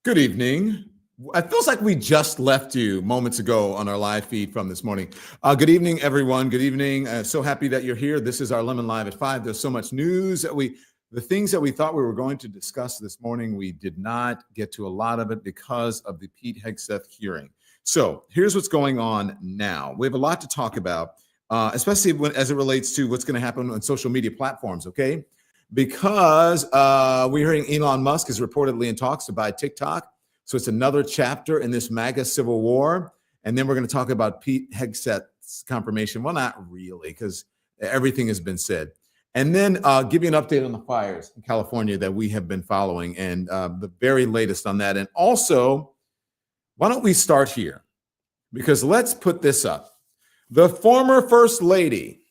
Good evening. It feels like we just left you moments ago on our live feed from this morning. Good evening, everyone. Good evening. So happy that you're here. This is our Lemon Live at 5. There's so much news that the things that we thought we were going to discuss this morning, we did not get to a lot of it because of the Pete Hegseth hearing. So here's what's going on now. We have a lot to talk about, especially as it relates to what's going to happen on social media platforms, okay? Because we're hearing Elon Musk is reportedly in talks to buy TikTok. So it's another chapter in this Maga civil war. And then we're going to talk about Pete Hegseth's confirmation. Well, not really, because everything has been said. And then give you an update on the fires in California that we have been following and the very latest on that. And also, why don't we start here? Because let's put this up. The former First Lady,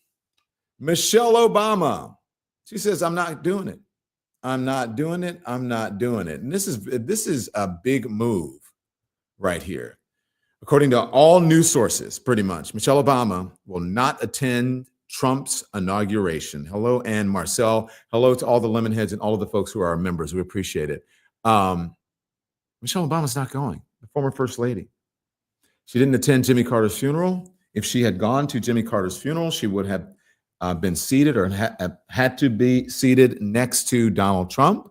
Michelle Obama, she says, I'm not doing it. I'm not doing it. I'm not doing it. And this is a big move right here. According to all news sources, pretty much, Michelle Obama will not attend Trump's inauguration. Hello, Ann Marcel. Hello to all the Lemonheads and all of the folks who are our members. We appreciate it. Michelle Obama's not going, the former First Lady. She didn't attend Jimmy Carter's funeral. If she had gone to Jimmy Carter's funeral, she would have been seated or had to be seated next to Donald Trump.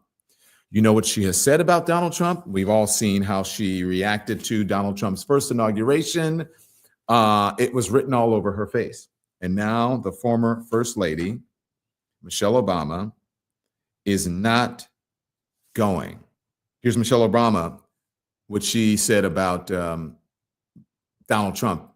You know what she has said about Donald Trump. We've all seen how she reacted to Donald Trump's first inauguration. It was written all over her face. And now the former First Lady, Michelle Obama, is not going. Here's Michelle Obama, what she said about Donald Trump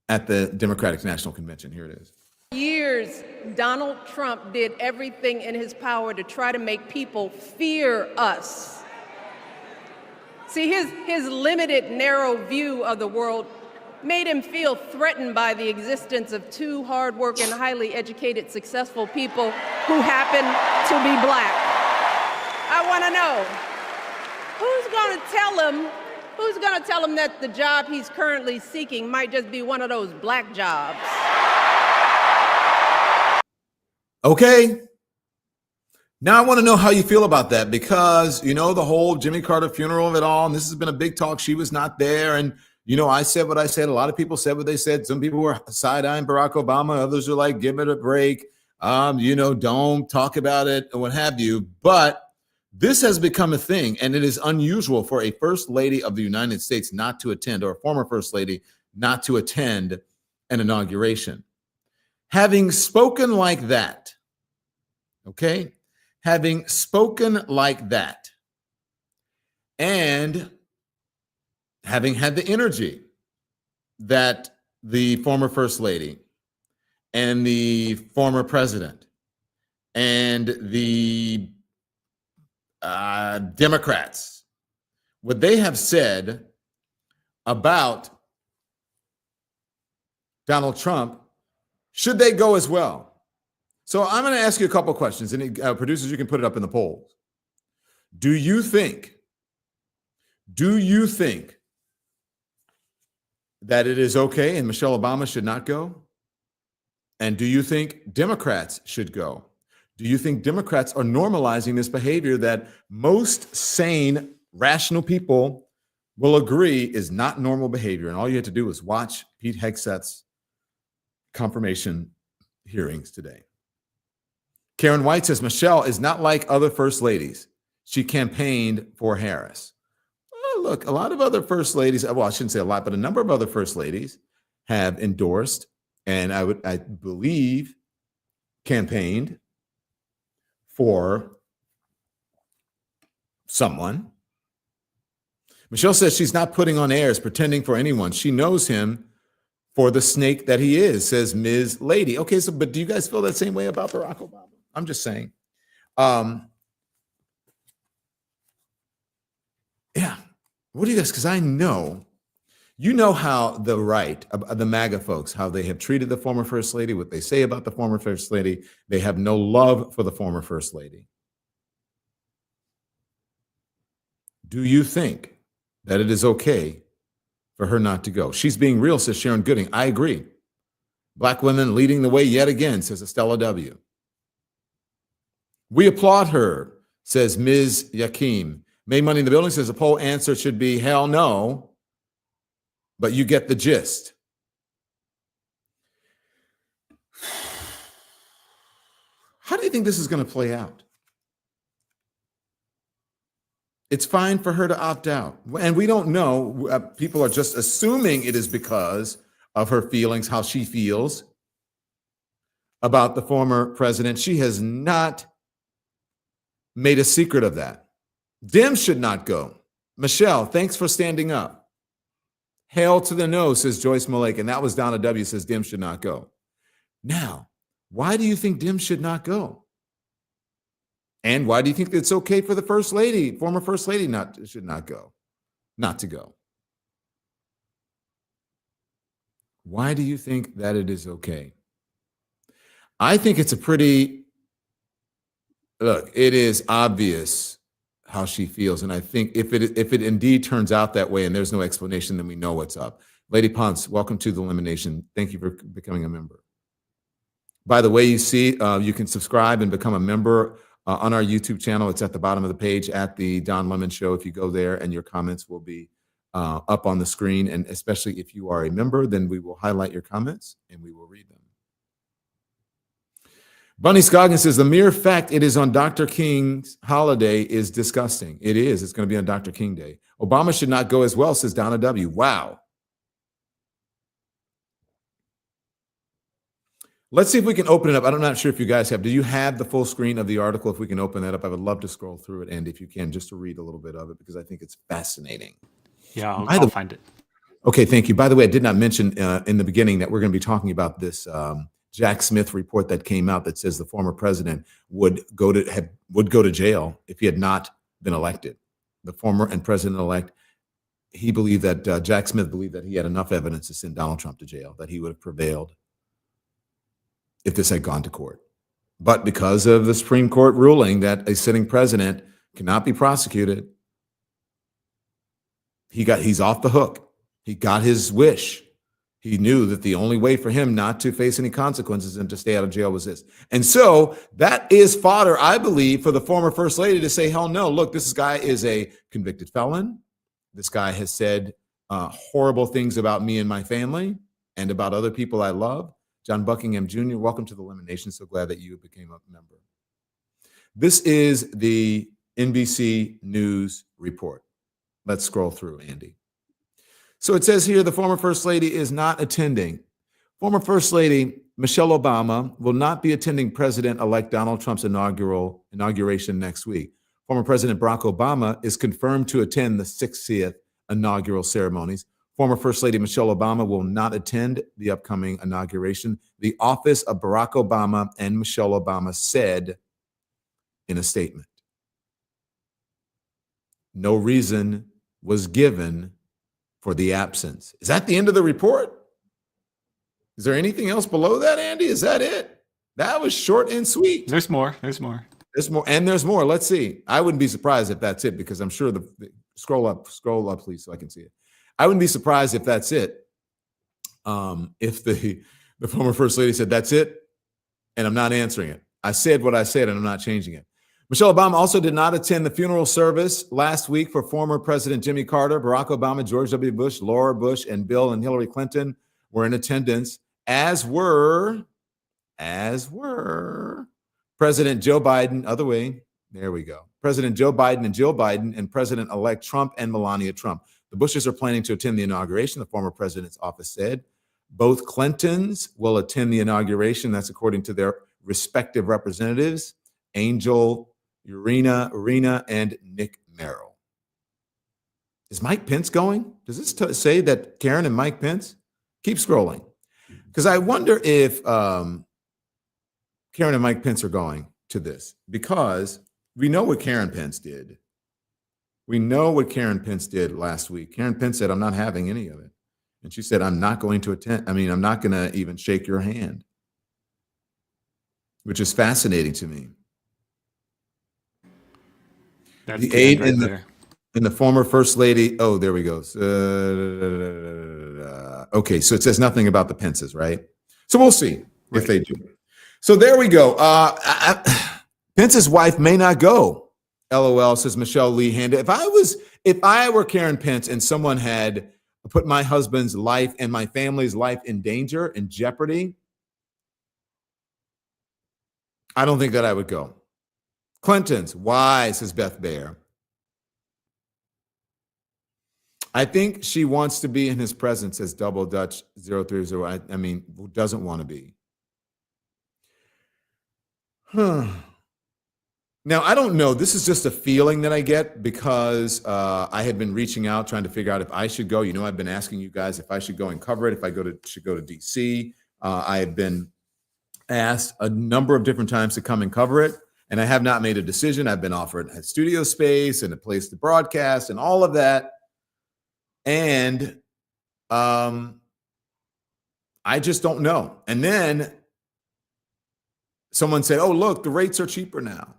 at the Democratic National Convention. Here it is. Years, Donald Trump did everything in his power to try to make people fear us. See, his limited, narrow view of the world made him feel threatened by the existence of two hardworking, highly educated, successful people who happen to be black. I want to know, who's going to tell him that the job he's currently seeking might just be one of those black jobs? Okay. Now I want to know how you feel about that, because, you know, the whole Jimmy Carter funeral of it all, and this has been a big talk. She was not there. And, you know, I said what I said. A lot of people said what they said. Some people were side-eyeing Barack Obama. Others are like, give it a break. You know, don't talk about it and what have you. But this has become a thing, and it is unusual for a First Lady of the United States not to attend, or a former First Lady not to attend an inauguration. Having spoken like that, okay, having spoken like that, and having had the energy that the former First Lady and the former president and the Democrats, what they have said about Donald Trump, should they go as well? So I'm going to ask you a couple of questions, and producers, you can put it up in the polls. Do you think that it is okay and Michelle Obama should not go? And do you think Democrats should go? Do you think Democrats are normalizing this behavior that most sane, rational people will agree is not normal behavior? And all you have to do is watch Pete Hegseth's confirmation hearings today. Karen White says, Michelle is not like other First Ladies. She campaigned for Harris. Well, look, a lot of other First Ladies, well, I shouldn't say a lot, but a number of other First Ladies have endorsed, and I believe campaigned for someone. Michelle says she's not putting on airs, pretending for anyone. She knows him for the snake that he is, says Ms. Lady. Okay, so, but do you guys feel that same way about Barack Obama? I'm just saying. Yeah. What do you guys, because I know, you know how the right, the MAGA folks, how they have treated the former First Lady, what they say about the former First Lady. They have no love for the former First Lady. Do you think that it is okay for her not to go? She's being real, says Sharon Gooding. I agree. Black women leading the way yet again, says Estella W. We applaud her, says Ms. Yakim. Made Money in the Building says the poll answer should be hell no, but you get the gist. How do you think this is going to play out? It's fine for her to opt out. And we don't know. People are just assuming it is because of her feelings, how she feels about the former president. She has not made a secret of that. Dems should not go. Michelle, thanks for standing up. Hail to the no, says Joyce Malek. And that was Donna W. says Dems should not go. Now, why do you think Dems should not go? And why do you think it's okay for the First Lady, former First Lady, not to go? Why do you think that it is okay? I think it's it is obvious how she feels. And I think if it indeed turns out that way and there's no explanation, then we know what's up. Lady Ponce, welcome to the Elimination. Thank you for becoming a member. By the way, you see, you can subscribe and become a member on our YouTube channel. It's at the bottom of the page at the Don Lemon Show. If you go there, and your comments will be up on the screen. And especially if you are a member, then we will highlight your comments and we will read them. Bunny Scoggins says the mere fact it is on Dr. King's holiday is disgusting. It is. It's going to be on Dr. King Day. Obama should not go as well, says Donna W. Wow. Let's see if we can open it up. I'm not sure if you guys have. Do you have the full screen of the article? If we can open that up, I would love to scroll through it, Andy, if you can, just to read a little bit of it, because I think it's fascinating. Yeah, I'll find it. Okay, thank you. By the way, I did not mention in the beginning that we're going to be talking about this Jack Smith report that came out that says the former president would go to jail if he had not been elected. The former and president-elect, he believed that Jack Smith believed that he had enough evidence to send Donald Trump to jail, that he would have prevailed if this had gone to court. But because of the Supreme Court ruling that a sitting president cannot be prosecuted, he's off the hook. He got his wish. He knew that the only way for him not to face any consequences and to stay out of jail was this. And so that is fodder, I believe, for the former First Lady to say, hell no, look, this guy is a convicted felon. This guy has said horrible things about me and my family and about other people I love. John Buckingham Jr., welcome to the Elimination. So glad that you became a member. This is the NBC News report. Let's scroll through, Andy. So it says here the former First Lady is not attending. Former First Lady Michelle Obama will not be attending President-elect Donald Trump's inauguration next week. Former President Barack Obama is confirmed to attend the 60th inaugural ceremonies. Former First Lady Michelle Obama will not attend the upcoming inauguration. The office of Barack Obama and Michelle Obama said in a statement. No reason was given for the absence. Is that the end of the report? Is there anything else below that, Andy? Is that it? That was short and sweet. There's more. There's more. And there's more. Let's see. I wouldn't be surprised if that's it, because I'm sure scroll up, please, so I can see it. I wouldn't be surprised if that's it. If the former First Lady said, that's it, and I'm not answering it. I said what I said, and I'm not changing it. Michelle Obama also did not attend the funeral service last week for former President Jimmy Carter. Barack Obama, George W. Bush, Laura Bush, and Bill and Hillary Clinton were in attendance, as were President Joe Biden, other way, there we go. President Joe Biden and Jill Biden, and President-elect Trump and Melania Trump. The Bushes are planning to attend the inauguration, the former president's office said. Both Clintons will attend the inauguration. That's according to their respective representatives, Angel Urena, and Nick Merrill. Is Mike Pence going? Does this say that Karen and Mike Pence? Keep scrolling. Because I wonder if Karen and Mike Pence are going to this, because we know what Karen Pence did. We know what Karen Pence did last week. Karen Pence said, I'm not having any of it. And she said, I'm not going to attend. I'm not going to even shake your hand, which is fascinating to me. That's the aide right in the former First Lady. Oh, there we go. Okay, so it says nothing about the Pences, right? So we'll see if they do. So there we go. Pence's wife may not go. LOL, says Michelle Lee Handa. If I were Karen Pence and someone had put my husband's life and my family's life in danger, in jeopardy, I don't think that I would go. Clinton's, why, says Beth Baer. I think she wants to be in his presence, says Double Dutch 030. I mean, who doesn't want to be? Now, I don't know. This is just a feeling that I get because I had been reaching out, trying to figure out if I should go. You know, I've been asking you guys if I should go and cover it, if I should go to DC. I have been asked a number of different times to come and cover it, and I have not made a decision. I've been offered a studio space and a place to broadcast and all of that. And I just don't know. And then someone said, oh, look, the rates are cheaper now.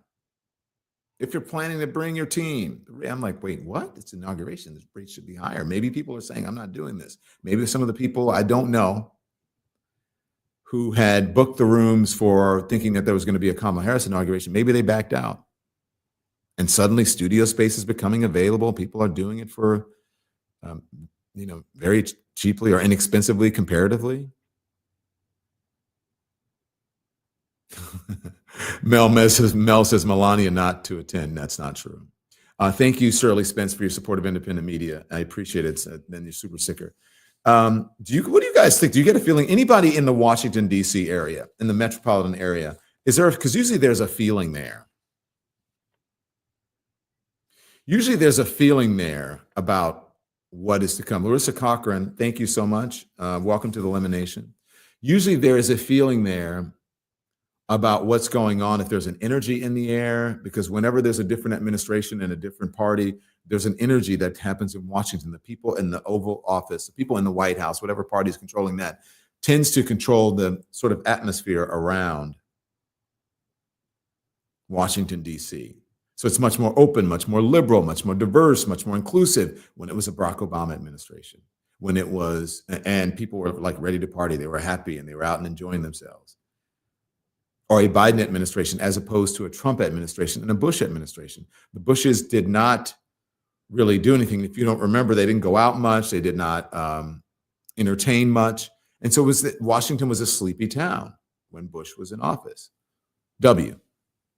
If you're planning to bring your team, I'm like, wait, what? It's inauguration. The rates should be higher. Maybe people are saying, I'm not doing this. Maybe some of the people I don't know who had booked the rooms for thinking that there was going to be a Kamala Harris inauguration, maybe they backed out. And suddenly studio space is becoming available. People are doing it for, very cheaply or inexpensively comparatively. Mel says Melania not to attend. That's not true. Thank you, Shirley Spence, for your support of independent media. I appreciate it. Then you're super sicker. What do you guys think? Do you get a feeling anybody in the Washington, D.C. area, in the metropolitan area, because usually there's a feeling there. Usually there's a feeling there about what is to come. Larissa Cochran, thank you so much. Welcome to the Elimination. Usually there is a feeling there about what's going on, if there's an energy in the air, because whenever there's a different administration and a different party, there's an energy that happens in Washington. The people in the Oval Office, the people in the White House, whatever party is controlling that, tends to control the sort of atmosphere around Washington, D.C. So it's much more open, much more liberal, much more diverse, much more inclusive when it was a Barack Obama administration, and people were like ready to party. They were happy and they were out and enjoying themselves. Or a Biden administration as opposed to a Trump administration and a Bush administration. The Bushes did not really do anything. If you don't remember, they didn't go out much. They did not entertain much. And so Washington was a sleepy town when Bush was in office. W.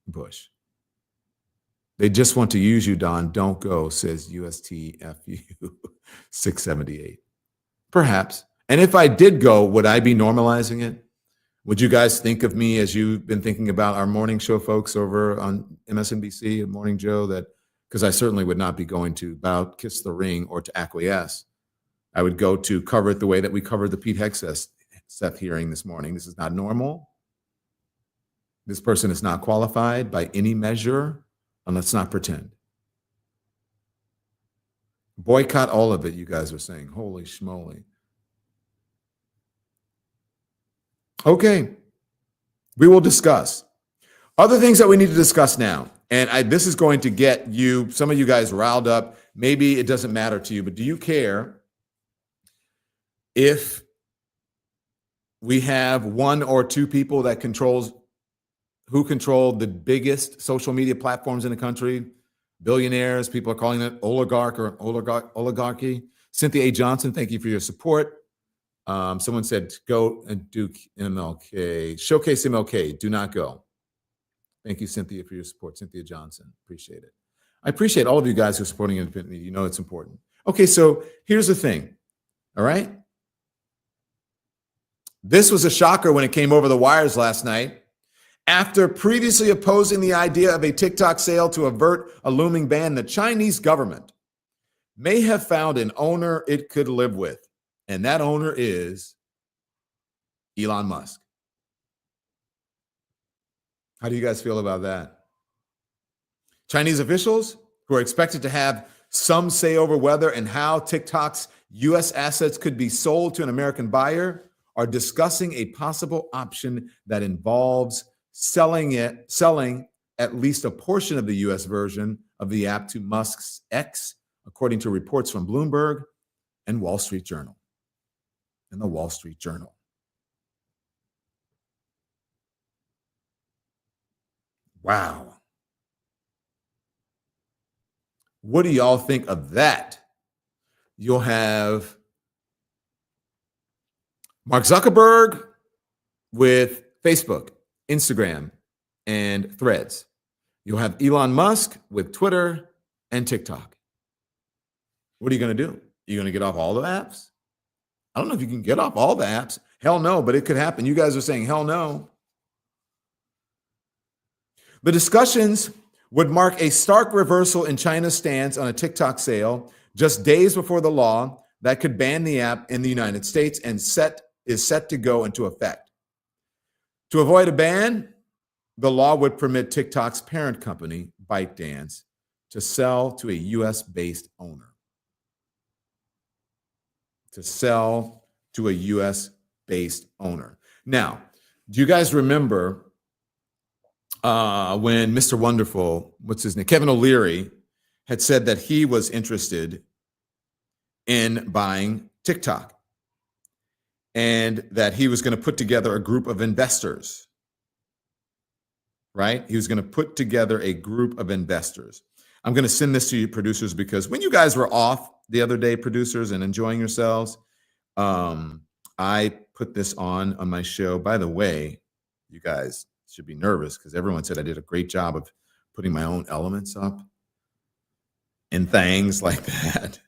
Bush. They just want to use you, Don. Don't go, says USTFU 678. Perhaps. And if I did go, would I be normalizing it? Would you guys think of me as you've been thinking about our morning show folks over on MSNBC and Morning Joe? Because I certainly would not be going to bow, kiss the ring, or to acquiesce. I would go to cover it the way that we covered the Pete Hegseth hearing this morning. This is not normal. This person is not qualified by any measure, and let's not pretend. Boycott all of it, you guys are saying. Holy schmoly. Okay, we will discuss other things that we need to discuss now. And this is going to get some of you guys riled up. Maybe it doesn't matter to you, but do you care if we have one or two people that control the biggest social media platforms in the country? Billionaires, people are calling it oligarchy. Cynthia A. Johnson, thank you for your support. Someone said, go and do MLK. Showcase MLK. Do not go. Thank you, Cynthia, for your support. Cynthia Johnson. Appreciate it. I appreciate all of you guys who are supporting independent media. You know it's important. Okay, so here's the thing. All right? This was a shocker when it came over the wires last night. After previously opposing the idea of a TikTok sale to avert a looming ban, the Chinese government may have found an owner it could live with. And that owner is Elon Musk. How do you guys feel about that? Chinese officials who are expected to have some say over whether and how TikTok's U.S. assets could be sold to an American buyer are discussing a possible option that involves selling at least a portion of the U.S. version of the app to Musk's X, according to reports from Bloomberg and Wall Street Journal. In the Wall Street Journal. Wow. What do y'all think of that? You'll have Mark Zuckerberg with Facebook, Instagram, and Threads. You'll have Elon Musk with Twitter and TikTok. What are you going to do? You going to get off all the apps? I don't know if you can get off all the apps. Hell no, but it could happen. You guys are saying hell no. The discussions would mark a stark reversal in China's stance on a TikTok sale just days before the law that could ban the app in the United States and is set to go into effect. To avoid a ban, the law would permit TikTok's parent company, ByteDance, to sell to a U.S.-based owner. Now, do you guys remember when Mr. Wonderful, what's his name, Kevin O'Leary, had said that he was interested in buying TikTok and that he was going to put together a group of investors, right? He was going to put together a group of investors. I'm going to send this to you, producers, because when you guys were off the other day, producers, and enjoying yourselves, I put this on my show. By the way, you guys should be nervous because everyone said I did a great job of putting my own elements up and things like that.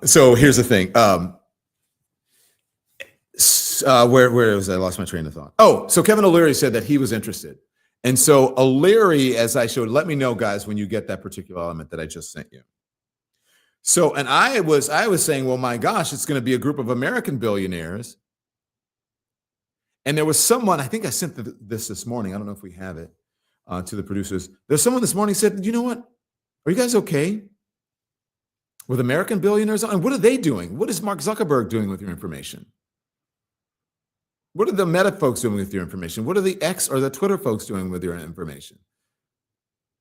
So here's the thing. Where was I? Lost my train of thought. Oh, so Kevin O'Leary said that he was interested. And so O'Leary, as I showed, let me know, guys, when you get that particular element that I just sent you. So, and I was saying, well, my gosh, it's going to be a group of American billionaires. And there was someone, I think I sent this morning. I don't know if we have it to the producers. There's someone this morning said, you know what? Are you guys okay with American billionaires? And what are they doing? What is Mark Zuckerberg doing with your information? What are the Meta folks doing with your information? What are the X or the Twitter folks doing with your information?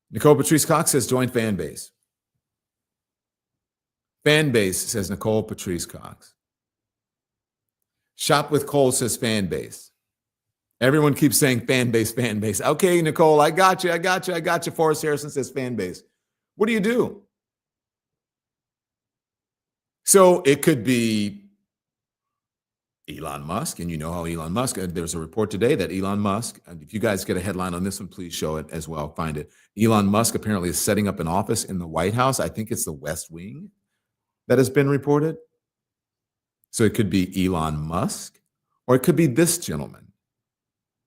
Nicole Patrice Cox says, join Fanbase. Fanbase says Nicole Patrice Cox. Shop with Cole says Fanbase. Everyone keeps saying Fanbase, Fanbase. Okay, Nicole, I got you. Forrest Harrison says Fanbase. What do you do? So it could be Elon Musk, and you know how Elon Musk, there's a report today that Elon Musk, and if you guys get a headline on this one, please show it as well, find it. Elon Musk apparently is setting up an office in the White House. I think it's the West Wing that has been reported. So it could be Elon Musk, or it could be this gentleman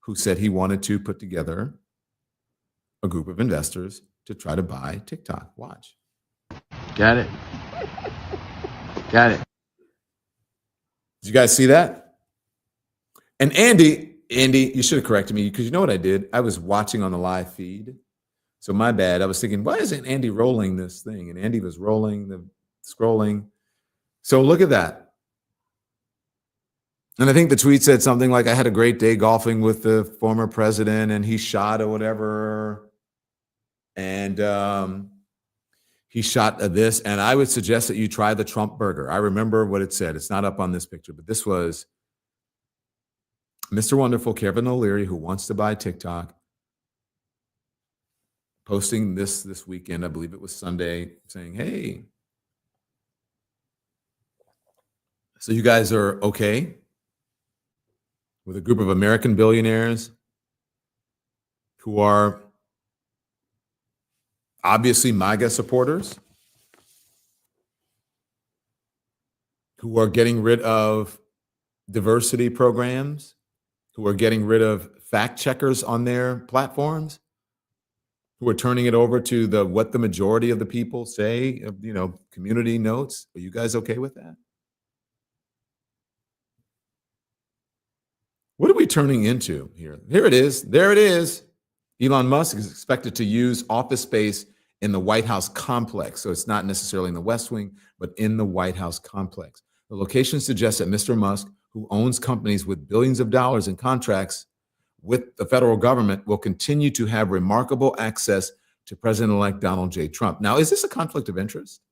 who said he wanted to put together a group of investors to try to buy TikTok. Watch. Got it. Did you guys see that? And Andy, you should have corrected me because you know what I did? I was watching on the live feed. So my bad. I was thinking, why isn't Andy rolling this thing? And Andy was scrolling. So look at that. And I think the tweet said something like, I had a great day golfing with the former president and he shot or whatever. And he shot this, and I would suggest that you try the Trump burger. I remember what it said. It's not up on this picture, but this was Mr. Wonderful, Kevin O'Leary, who wants to buy TikTok, posting this weekend. I believe it was Sunday, saying, hey, so you guys are okay with a group of American billionaires who are obviously MAGA supporters, who are getting rid of diversity programs, who are getting rid of fact checkers on their platforms, who are turning it over to what the majority of the people say, community notes. Are you guys okay with that? What are we turning into here? Here it is. There it is. Elon Musk is expected to use office space in the White House complex. So it's not necessarily in the West Wing, but in the White House complex. The location suggests that Mr. Musk, who owns companies with billions of dollars in contracts with the federal government, will continue to have remarkable access to President-elect Donald J. Trump. Now, is this a conflict of interest?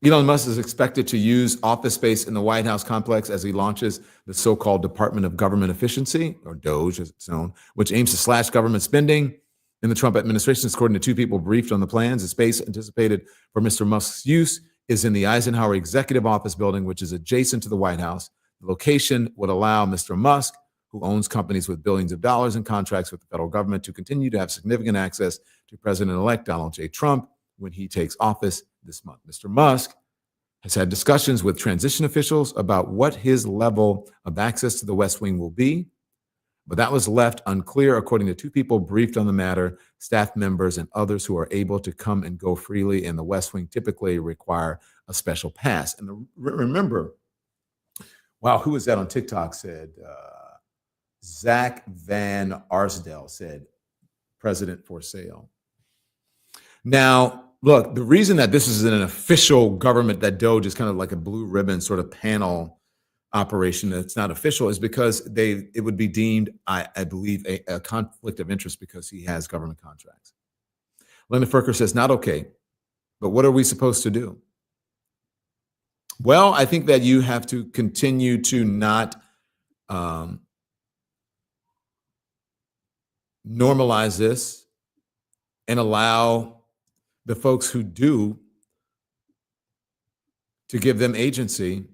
Elon Musk is expected to use office space in the White House complex as he launches the so-called Department of Government Efficiency, or DOGE as it's known, which aims to slash government spending in the Trump administration. According to two people briefed on the plans, the space anticipated for Mr. Musk's use is in the Eisenhower Executive Office building, which is adjacent to the White House. The location would allow Mr. Musk, who owns companies with billions of dollars in contracts with the federal government, to continue to have significant access to President-elect Donald J. Trump when he takes office this month. Mr. Musk has had discussions with transition officials about what his level of access to the West Wing will be, but that was left unclear, according to two people briefed on the matter, staff members and others who are able to come and go freely in the West Wing typically require a special pass. And remember, wow, who was that on TikTok said, Zach Van Arsdale said, president for sale. Now, look, the reason that this is an official government, that DOGE is kind of like a blue ribbon sort of panel operation that's not official, is because it would be deemed, I believe, a conflict of interest because he has government contracts. Linda Furker says, not okay, but what are we supposed to do? Well, I think that you have to continue to not normalize this and allow the folks who do to give them agency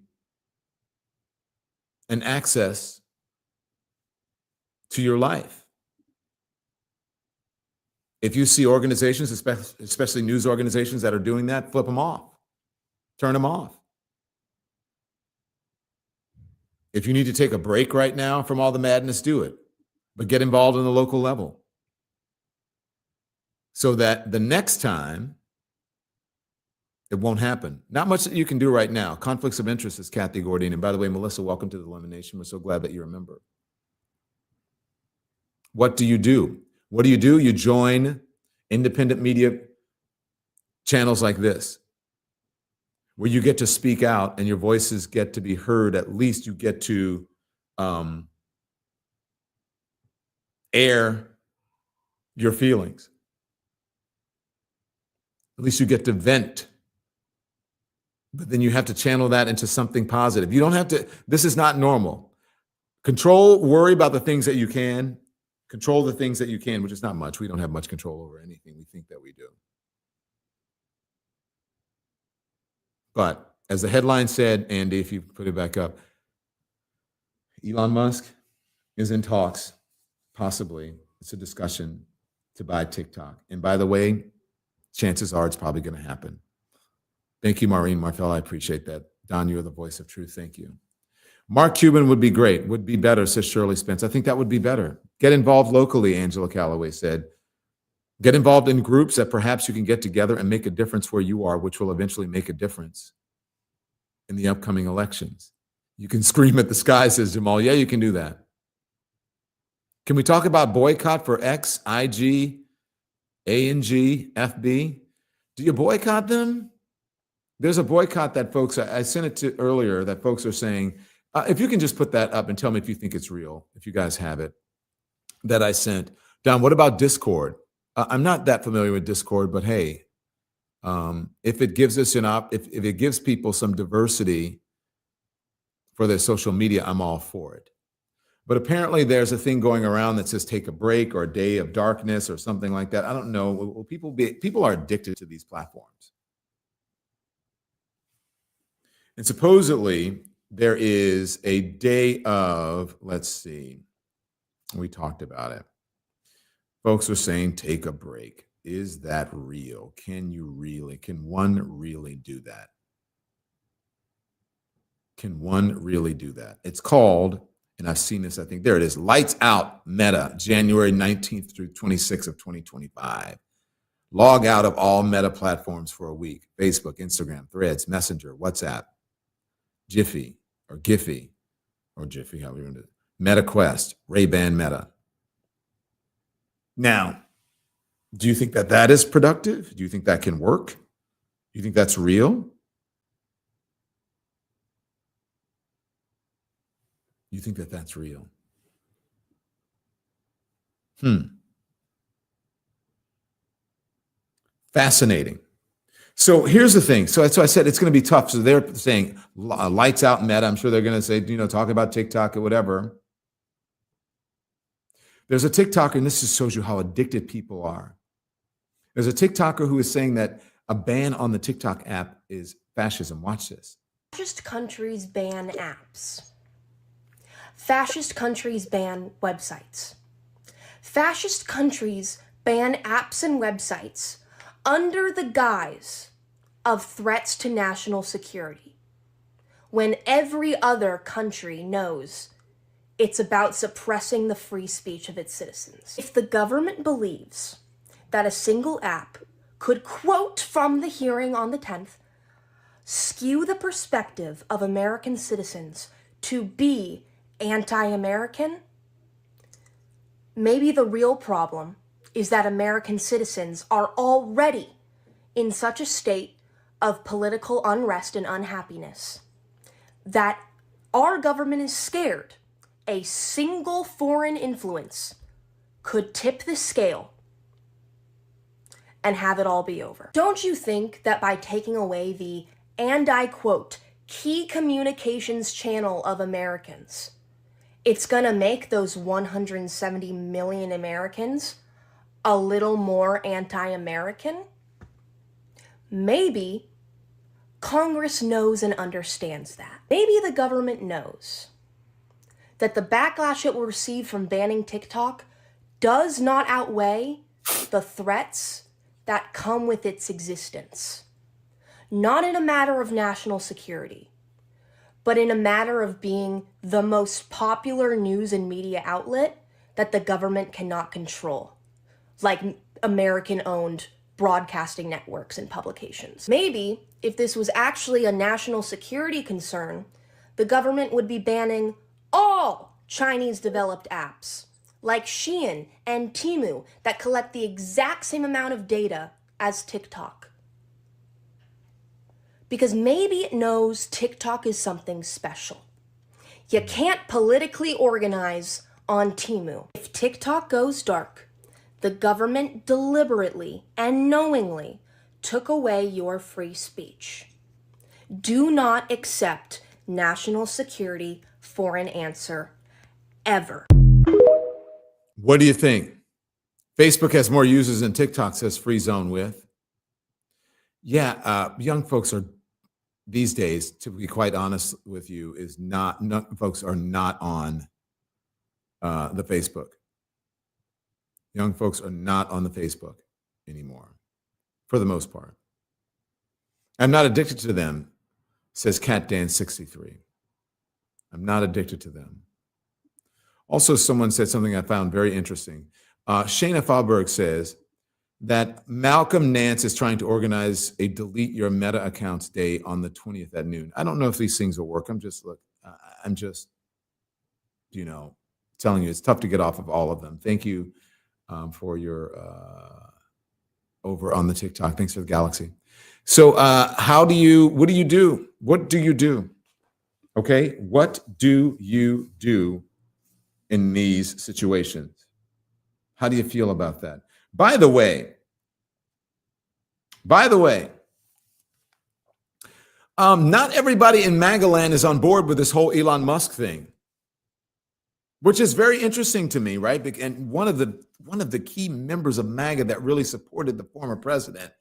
and access to your life. If you see organizations, especially news organizations that are doing that, flip them off, turn them off. If you need to take a break right now from all the madness, do it, but get involved on the local level so that the next time it won't happen. Not much that you can do right now. Conflicts of interest is Kathy Gordian. And by the way, Melissa, welcome to the Elimination. We're so glad that you remember. What do? What do? You join independent media channels like this, where you get to speak out and your voices get to be heard. At least you get to air your feelings. At least you get to vent. But then you have to channel that into something positive. You don't have to, this is not normal. Worry about the things that you can, control the things that you can, which is not much. We don't have much control over anything we think that we do. But as the headline said, Andy, if you put it back up, Elon Musk is in talks, possibly, it's a discussion to buy TikTok. And by the way, chances are it's probably going to happen. Thank you, Maureen Marfell. I appreciate that. Don, you're the voice of truth. Thank you. Mark Cuban would be great, would be better, says Shirley Spence. I think that would be better. Get involved locally, Angela Calloway said. Get involved in groups that perhaps you can get together and make a difference where you are, which will eventually make a difference in the upcoming elections. You can scream at the sky, says Jamal. Yeah, you can do that. Can we talk about boycott for X, IG, A&G, FB? Do you boycott them? There's a boycott that folks, I sent it to earlier, that folks are saying, if you can just put that up and tell me if you think it's real, if you guys have it, that I sent. Don, what about Discord? I'm not that familiar with Discord, but hey, if it gives us if it gives people some diversity for their social media, I'm all for it. But apparently there's a thing going around that says take a break or a day of darkness or something like that. I don't know. Will people are addicted to these platforms. And supposedly there is a day of, let's see, we talked about it. Folks are saying take a break. Is that real? Can one really do that? Can one really do that? It's called, and I've seen this, I think, there it is, Lights Out Meta, January 19th through 26th of 2025. Log out of all Meta platforms for a week. Facebook, Instagram, Threads, Messenger, WhatsApp, Jiffy, or Giphy, or Jiffy, however you want to do it. MetaQuest, Ray-Ban Meta. Now, do you think that that is productive? Do you think that can work? Do you think that's real? You think that that's real? Fascinating. So here's the thing. So that's why I said it's going to be tough. So they're saying lights out Meta. I'm sure they're going to say, talk about TikTok or whatever. There's a TikToker, and this just shows you how addicted people are. There's a TikToker who is saying that a ban on the TikTok app is fascism. Watch this. Fascist countries ban apps. Fascist countries ban websites. Fascist countries ban apps and websites under the guise of threats to national security, when every other country knows it's about suppressing the free speech of its citizens. If the government believes that a single app could, quote from the hearing on the 10th, skew the perspective of American citizens to be anti-American, maybe the real problem is that American citizens are already in such a state of political unrest and unhappiness that our government is scared a single foreign influence could tip the scale and have it all be over. Don't you think that by taking away the, and I quote, key communications channel of Americans, it's gonna make those 170 million Americans a little more anti-American? Maybe Congress knows and understands that. Maybe the government knows that the backlash it will receive from banning TikTok does not outweigh the threats that come with its existence. Not in a matter of national security, but in a matter of being the most popular news and media outlet that the government cannot control, like American-owned broadcasting networks and publications. Maybe if this was actually a national security concern, the government would be banning all Chinese-developed apps, like Shein and Temu, that collect the exact same amount of data as TikTok. Because maybe it knows TikTok is something special. You can't politically organize on Temu. If TikTok goes dark, the government deliberately and knowingly took away your free speech. Do not accept national security for an answer, ever. What do you think? Facebook has more users than TikTok, says Free Zone with. Yeah, young folks are these days, to be quite honest with you, folks are not on the Facebook. Young folks are not on the Facebook anymore, for the most part. I'm not addicted to them, says CatDan63. I'm not addicted to them. Also, someone said something I found very interesting. Shayna Fauberg says that Malcolm Nance is trying to organize a delete your Meta accounts day on the 20th at noon. I don't know if these things will work. I'm just telling you, it's tough to get off of all of them. Thank you for your over on the TikTok. Thanks for the Galaxy. So what do you do? What do you do? Okay, what do you do in these situations? How do you feel about that? By the way, not everybody in MAGA land is on board with this whole Elon Musk thing, which is very interesting to me, right? And one of the key members of MAGA that really supported the former president,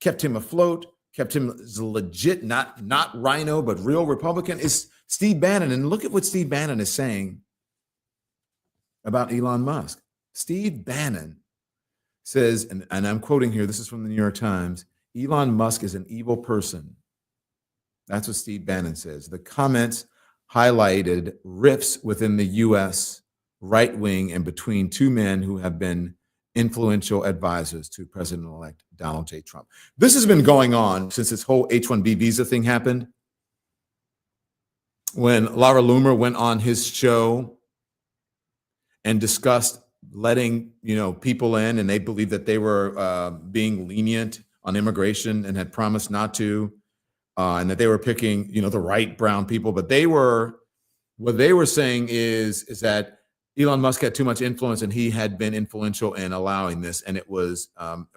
kept him afloat, kept him as legit, not rhino, but real Republican, is Steve Bannon. And look at what Steve Bannon is saying about Elon Musk. Steve Bannon says, and I'm quoting here, this is from the New York Times, Elon Musk is an evil person. That's what Steve Bannon says. The comments highlighted rifts within the U.S. right wing and between two men who have been influential advisors to President-elect Donald J. Trump. This has been going on since this whole H-1B visa thing happened. When Laura Loomer went on his show and discussed letting people in, and they believed that they were being lenient on immigration and had promised not to, and that they were picking the right brown people. But what they were saying is that Elon Musk had too much influence, and he had been influential in allowing this. And it was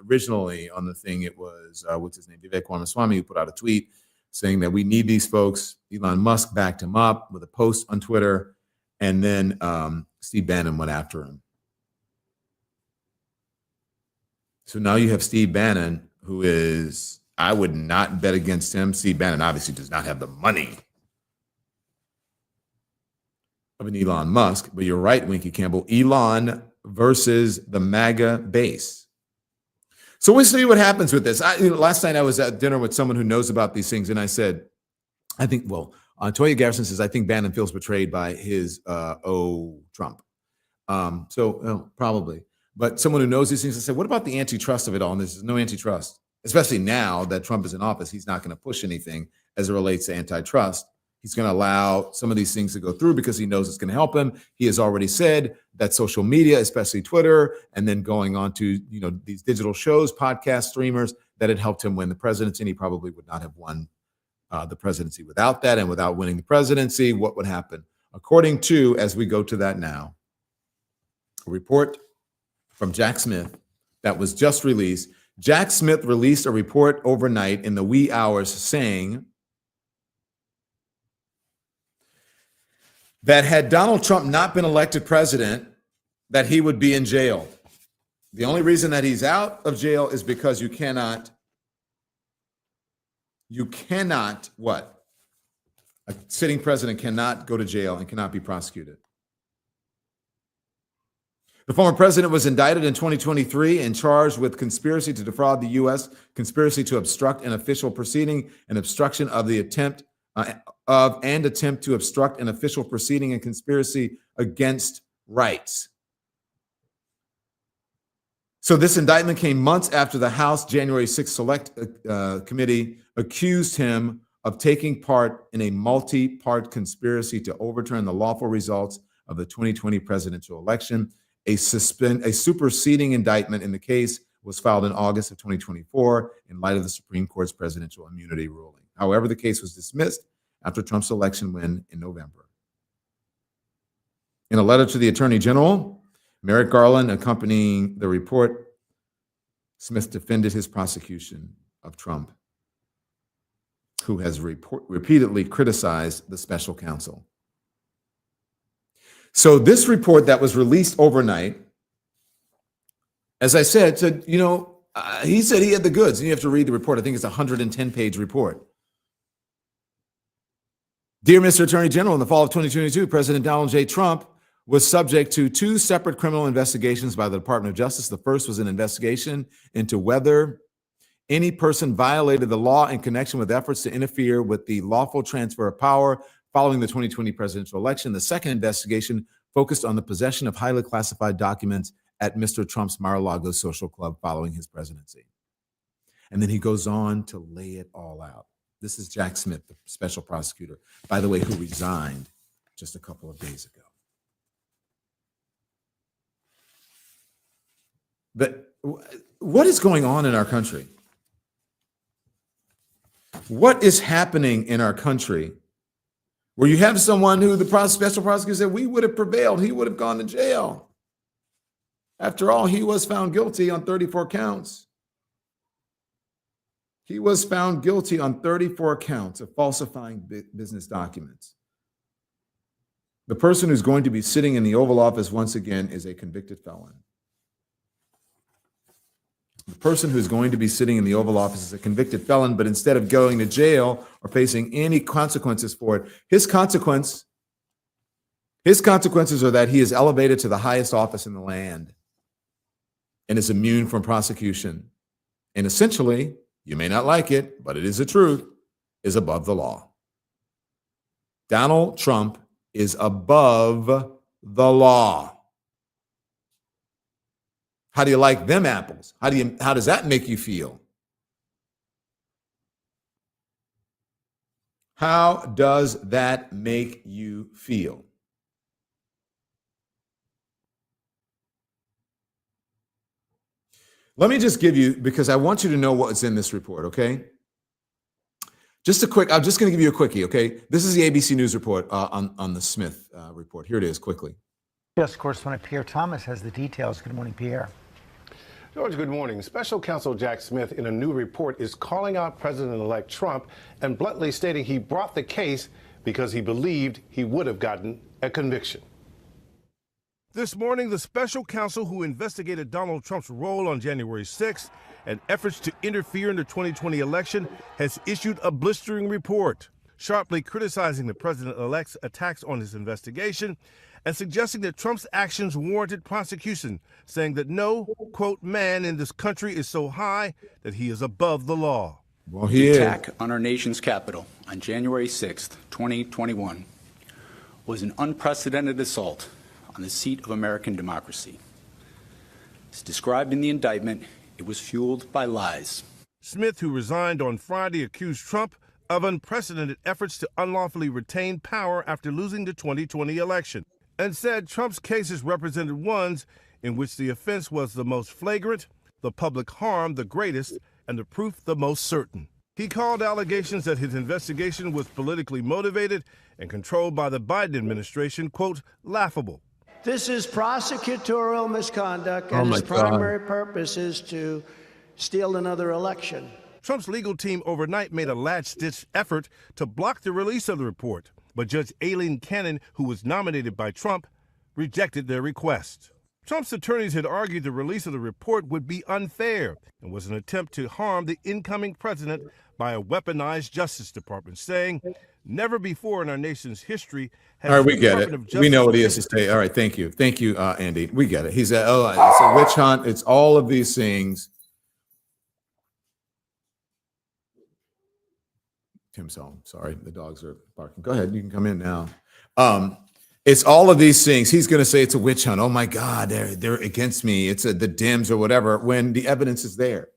originally on the thing, it was, what's his name, Vivek Ramaswamy, who put out a tweet saying that we need these folks. Elon Musk backed him up with a post on Twitter, and then Steve Bannon went after him. So now you have Steve Bannon, who is, I would not bet against him. Steve Bannon obviously does not have the money of an Elon Musk, but you're right, Winky Campbell. Elon versus the Maga base. So we'll see what happens with this. Last night I was at dinner with someone who knows about these things, and I said, I think, Toya Garrison says, I think Bannon feels betrayed by his Trump. Probably. But someone who knows these things, I said, what about the antitrust of it all? And there's no antitrust, especially now that Trump is in office. He's not going to push anything as it relates to antitrust. He's going to allow some of these things to go through because he knows it's going to help him. He has already said that social media, especially Twitter, and then going on to these digital shows, podcast streamers, that it helped him win the presidency. And he probably would not have won the presidency without that. And without winning the presidency, what would happen? According to, as we go to that now, a report from Jack Smith that was just released. Jack Smith released a report overnight in the wee hours saying that had Donald Trump not been elected president, that he would be in jail. The only reason that he's out of jail is because you cannot what? A sitting president cannot go to jail and cannot be prosecuted. The former president was indicted in 2023 and charged with conspiracy to defraud the U.S., conspiracy to obstruct an official proceeding, and obstruction of the attempt to obstruct an official proceeding, and conspiracy against rights. So this indictment came months after the House January 6th Select Committee accused him of taking part in a multi-part conspiracy to overturn the lawful results of the 2020 presidential election. A superseding indictment in the case was filed in August of 2024 in light of the Supreme Court's presidential immunity ruling. However, the case was dismissed after Trump's election win in November. In a letter to the Attorney General, Merrick Garland accompanying the report, Smith defended his prosecution of Trump, who has repeatedly criticized the special counsel. So this report that was released overnight, as I said, he said he had the goods. And you have to read the report. I think it's a 110-page report. Dear Mr. Attorney General, in the fall of 2022, President Donald J. Trump was subject to two separate criminal investigations by the Department of Justice. The first was an investigation into whether any person violated the law in connection with efforts to interfere with the lawful transfer of power following the 2020 presidential election. The second investigation focused on the possession of highly classified documents at Mr. Trump's Mar-a-Lago social club following his presidency. And then he goes on to lay it all out. This is Jack Smith, the special prosecutor, by the way, who resigned just a couple of days ago. But what is going on in our country? What is happening in our country where you have someone who the special prosecutor said, we would have prevailed, he would have gone to jail. After all, he was found guilty on 34 counts. He was found guilty on 34 counts of falsifying business documents. The person who's going to be sitting in the Oval Office once again is a convicted felon. The person who's going to be sitting in the Oval Office is a convicted felon, but instead of going to jail or facing any consequences for it, his consequences are that he is elevated to the highest office in the land and is immune from prosecution. And essentially, you may not like it, but it is the truth, is above the law. Donald Trump is above the law. How do you like them apples? How does that make you feel? How does that make you feel? Let me just give you, because I want you to know what's in this report, okay? I'm just going to give you a quickie, okay? This is the ABC News report on the Smith report. Here it is, quickly. Yes, correspondent Pierre Thomas has the details. Good morning, Pierre. George, good morning. Special counsel Jack Smith, in a new report, is calling out President-elect Trump and bluntly stating he brought the case because he believed he would have gotten a conviction. This morning, the special counsel who investigated Donald Trump's role on January 6th and efforts to interfere in the 2020 election has issued a blistering report, sharply criticizing the president-elect's attacks on his investigation and suggesting that Trump's actions warranted prosecution, saying that no, quote, man in this country is so high that he is above the law. Well, The attack on our nation's capital on January 6th, 2021 was an unprecedented assault on the seat of American democracy. As described in the indictment, it was fueled by lies. Smith, who resigned on Friday, accused Trump of unprecedented efforts to unlawfully retain power after losing the 2020 election, and said Trump's cases represented ones in which the offense was the most flagrant, the public harm the greatest, and the proof the most certain. He called allegations that his investigation was politically motivated and controlled by the Biden administration, quote, laughable. This is prosecutorial misconduct, and its primary purpose is to steal another election. Trump's legal team overnight made a last-ditch effort to block the release of the report, but Judge Aileen Cannon, who was nominated by Trump, rejected their request. Trump's attorneys had argued the release of the report would be unfair and was an attempt to harm the incoming president by a weaponized Justice Department, saying, never before in our nation's history has all right, we the get Department it. of Justice We know what he has to say. All right, thank you. Thank you, Andy. We get it. He said, oh, it's a witch hunt. It's all of these things. Tim's home. Sorry, the dogs are barking. Go ahead. You can come in now. It's all of these things. He's going to say it's a witch hunt. Oh my God, they're against me. It's the Dems or whatever. When the evidence is there,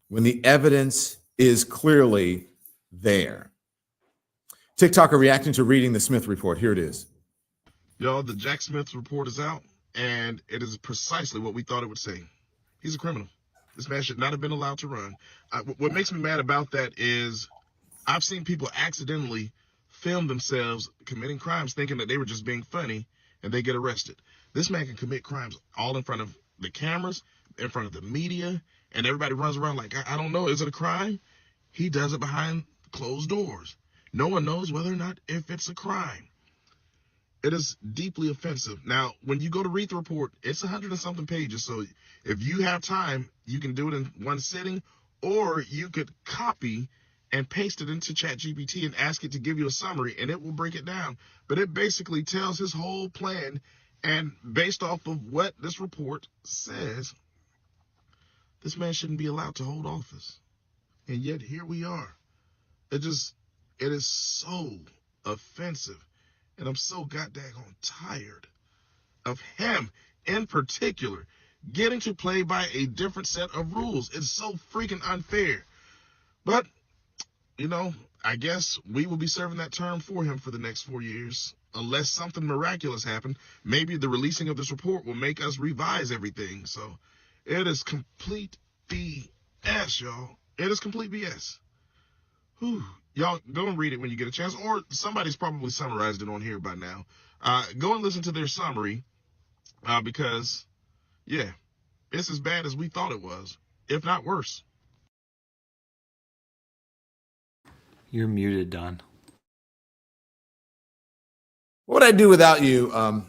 when the evidence is clearly there. TikTok are reacting to reading the Smith report. Here it is. Y'all, the Jack Smith report is out, and it is precisely what we thought it would say. He's a criminal. This man should not have been allowed to run. What makes me mad about that is I've seen people accidentally film themselves committing crimes thinking that they were just being funny, and they get arrested. This man can commit crimes all in front of the cameras, in front of the media, and everybody runs around like, I don't know, is it a crime? He does it behind closed doors. No one knows whether or not if it's a crime. It is deeply offensive. Now, when you go to read the report, it's 100 and something pages. So if you have time, you can do it in one sitting, or you could copy and paste it into ChatGPT and ask it to give you a summary, and it will break it down. But it basically tells his whole plan, and based off of what this report says, this man shouldn't be allowed to hold office. And yet here we are. It is so offensive. And I'm so goddamn tired of him in particular getting to play by a different set of rules. It's so freaking unfair. But, you know, I guess we will be serving that term for him for the next 4 years. Unless something miraculous happened, maybe the releasing of this report will make us revise everything. So it is complete BS, y'all. It is complete BS. Whew. Y'all go and read it when you get a chance, or somebody's probably summarized it on here by now. Go and listen to their summary because, yeah, it's as bad as we thought it was, if not worse. You're muted, Don. What would I do without you,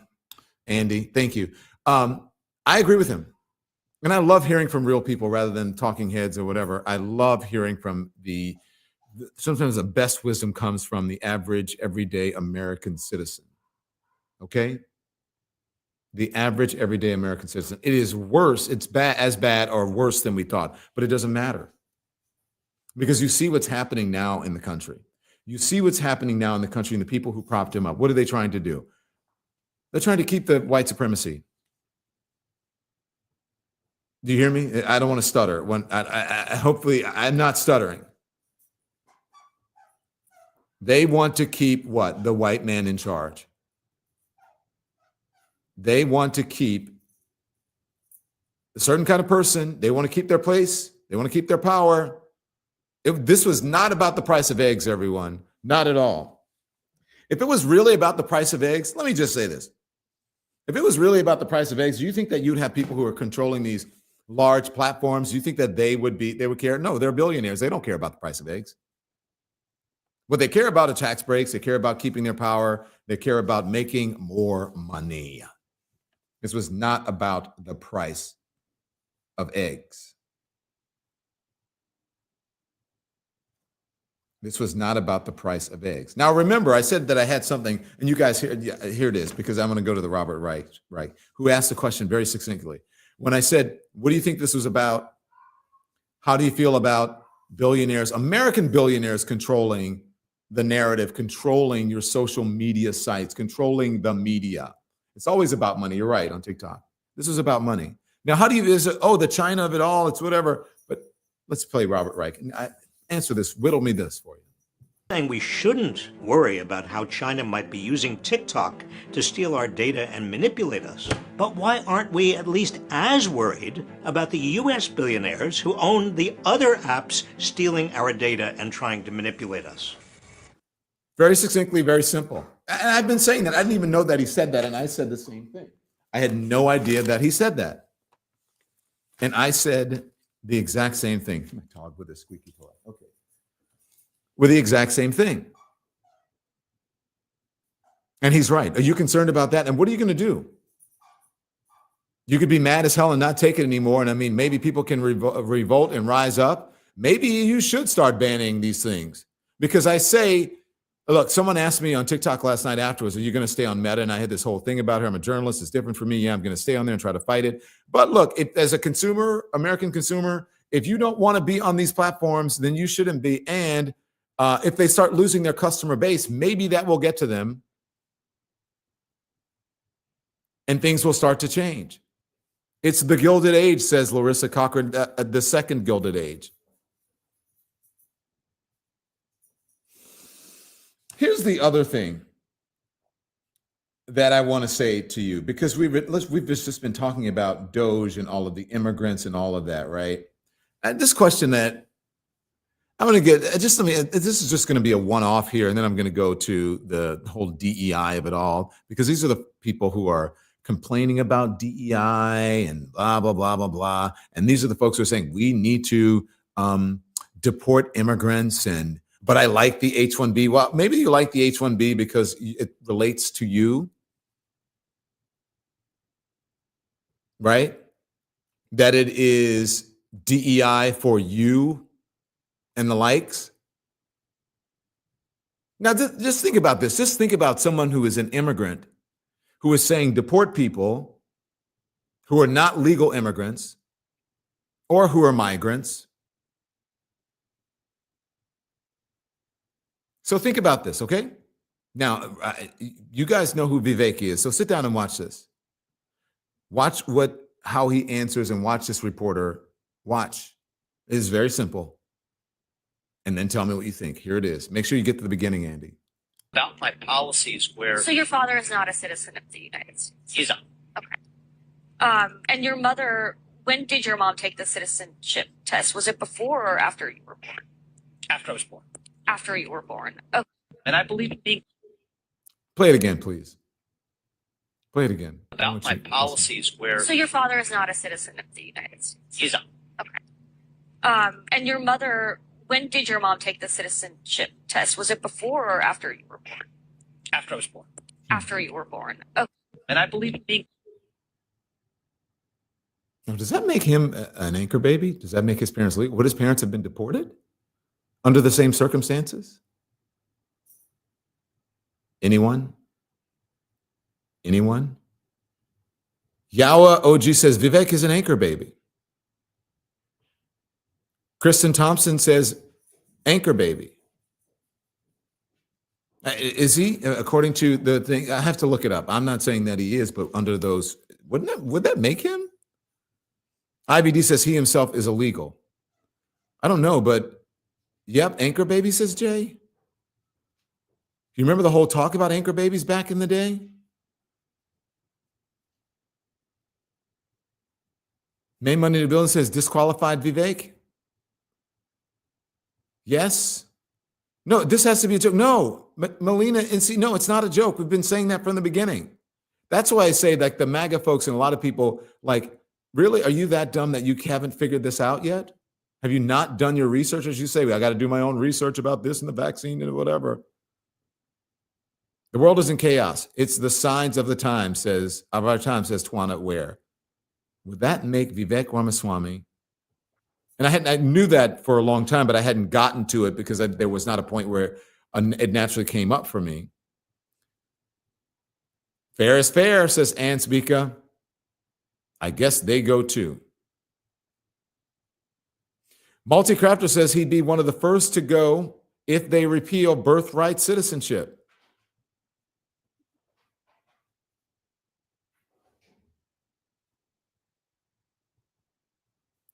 Andy? Thank you. I agree with him. And I love hearing from real people rather than talking heads or whatever. I love hearing from sometimes the best wisdom comes from the average, everyday American citizen. Okay? The average, everyday American citizen. It is worse. It's as bad or worse than we thought, but it doesn't matter. Because you see what's happening now in the country. You see what's happening now in the country and the people who propped him up. What are they trying to do? They're trying to keep the white supremacy. Do you hear me? I don't want to stutter. Hopefully, I'm not stuttering. They want to keep what? The white man in charge. They want to keep a certain kind of person. They want to keep their place. They want to keep their power. This was not about the price of eggs, everyone. Not at all. If it was really about the price of eggs, let me just say this. If it was really about the price of eggs, do you think that you'd have people who are controlling these large platforms? Do you think that they would care? No, they're billionaires. They don't care about the price of eggs. What they care about are tax breaks. They care about keeping their power. They care about making more money. This was not about the price of eggs. This was not about the price of eggs. Now, remember, I said that I had something, and you guys, here it is, because I'm going to go to the Robert Reich, who asked the question very succinctly. When I said, what do you think this was about? How do you feel about billionaires, American billionaires controlling the narrative, controlling your social media sites, controlling the media? It's always about money. You're right, on TikTok. This is about money. Now, how do you, the China of it all, it's whatever. But let's play Robert Reich. Answer this, riddle me this for you. Saying we shouldn't worry about how China might be using TikTok to steal our data and manipulate us. But why aren't we at least as worried about the US billionaires who own the other apps stealing our data and trying to manipulate us? Very succinctly, very simple. And I've been saying that. I didn't even know that he said that, and I said the same thing. I had no idea that he said that. And I said the exact same thing. My dog with a squeaky toy. Okay. With the exact same thing. And he's right. Are you concerned about that? And what are you going to do? You could be mad as hell and not take it anymore. And I mean, maybe people can revolt and rise up. Maybe you should start banning these things. Because I say, look, someone asked me on TikTok last night afterwards, are you going to stay on Meta? And I had this whole thing about her. I'm a journalist. It's different for me. Yeah, I'm going to stay on there and try to fight it. But look, as a consumer, American consumer, if you don't want to be on these platforms, then you shouldn't be. And if they start losing their customer base, maybe that will get to them. And things will start to change. It's the Gilded Age, says Larissa Cochran, the second Gilded Age. Here's the other thing that I want to say to you, because we've just been talking about Doge and all of the immigrants and all of that, right? And this question that I'm going to get, this is just going to be a one-off here, and then I'm going to go to the whole DEI of it all, because these are the people who are complaining about DEI and blah, blah, blah, blah, blah. And these are the folks who are saying we need to deport immigrants, but I like the H-1B. Well, maybe you like the H-1B because it relates to you, right? That it is DEI for you and the likes. Now, just think about this. Just think about someone who is an immigrant who is saying deport people who are not legal immigrants or who are migrants. So think about this, okay? Now, you guys know who Vivek is, so sit down and watch this. Watch how he answers and watch this reporter. Watch. It is very simple. And then tell me what you think. Here it is. Make sure you get to the beginning, Andy. About my policies where... So your father is not a citizen of the United States? He's not. Okay. And your mother, when did your mom take the citizenship test? Was it before or after you were born? After I was born. After you were born. Okay. And I believe in being... Play it again, please. Play it again. About my policies where... So your father is not a citizen of the United States? He's not. Okay. And your mother, when did your mom take the citizenship test? Was it before or after you were born? After I was born. After you were born. Okay. And I believe in being... Now, does that make him an anchor baby? Does that make his parents legal? Would his parents have been deported under the same circumstances? Anyone? Anyone? Yawa OG says Vivek is an anchor baby. Kristen Thompson says anchor baby. Is he? According to the thing, I have to look it up. I'm not saying that he is, but under those, would that make him? IBD says he himself is illegal. I don't know, but yep, anchor baby, says Jay. You remember the whole talk about anchor babies back in the day? Main Money in the Building says disqualified Vivek. Yes. No, this has to be a joke. No, Melina, and see, no, it's not a joke. We've been saying that from the beginning. That's why I say, like, the MAGA folks and a lot of people, like, really, are you that dumb that you haven't figured this out yet? Have you not done your research? As you say, I got to do my own research about this and the vaccine and whatever. The world is in chaos. It's the signs of our time, says Twana Ware. Would that make Vivek Ramaswamy? And I knew that for a long time, but I hadn't gotten to it because there was not a point where it naturally came up for me. Fair is fair, says Ann Speaka. I guess they go too. Multicrafter says he'd be one of the first to go if they repeal birthright citizenship.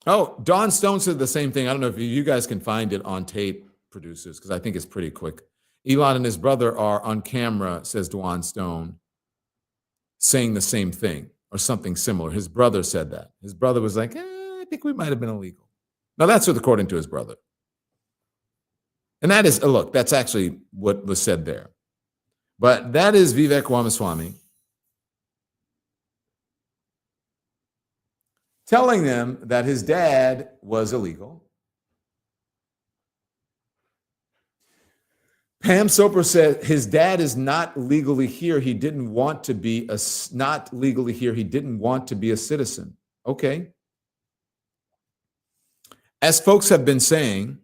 Oh, Don Stone said the same thing. I don't know if you guys can find it on tape, producers, because I think it's pretty quick. Elon and his brother are on camera, says Dwan Stone, saying the same thing or something similar. His brother said that. His brother was like, I think we might have been illegal. Now, that's what according to his brother. And that is, look, that's actually what was said there. But that is Vivek Ramaswamy telling them that his dad was illegal. Pam Soper said his dad is not legally here. He didn't want to be not legally here. He didn't want to be a citizen. Okay. As folks have been saying,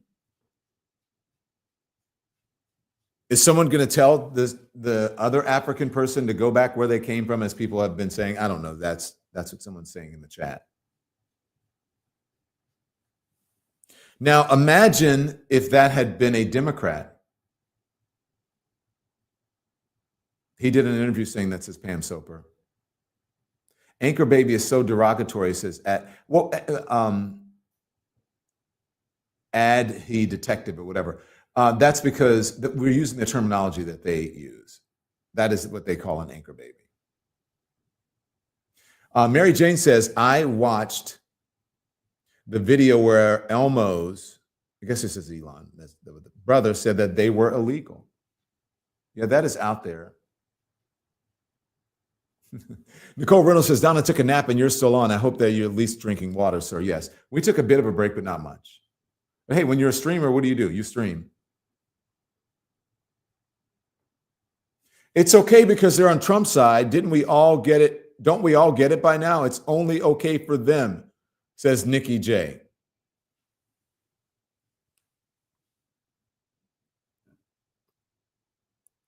is someone going to tell the other African person to go back where they came from, as people have been saying? I don't know. That's what someone's saying in the chat. Now, imagine if that had been a Democrat. He did an interview saying that, says Pam Soper. Anchor baby is so derogatory, says ad he detective or whatever. That's because we're using the terminology that they use. That is what they call an anchor baby. Mary Jane says, I watched the video where Elmo's, I guess this is Elon, the brother, said that they were illegal. Yeah, that is out there. Nicole Reynolds says, Donna took a nap and you're still on. I hope that you're at least drinking water, sir. Yes, we took a bit of a break, but not much. But hey, when you're a streamer, what do? You stream. It's okay because they're on Trump's side. Didn't we all get it? Don't we all get it by now? It's only okay for them, says Nikki J.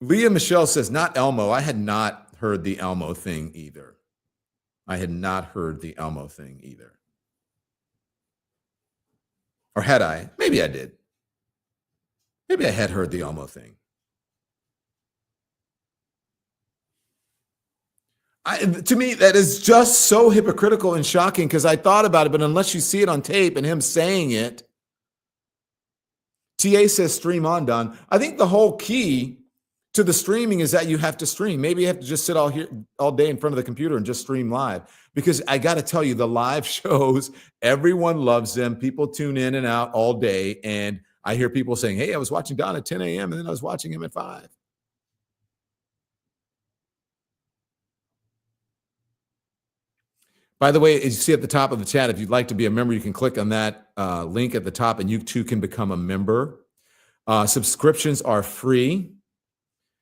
Leah Michelle says, not Elmo. I had not heard the Elmo thing either. Or had I? Maybe I did. Maybe I had heard the Elmo thing. To me, that is just so hypocritical and shocking because I thought about it, but unless you see it on tape and him saying it, TA says stream on, Don. I think the whole key to the streaming is that you have to stream. Maybe you have to just sit all day in front of the computer and just stream live. Because I got to tell you, the live shows, everyone loves them. People tune in and out all day. And I hear people saying, hey, I was watching Don at 10 a.m. and then I was watching him at 5. By the way, as you see at the top of the chat, if you'd like to be a member, you can click on that link at the top and you too can become a member. Subscriptions are free.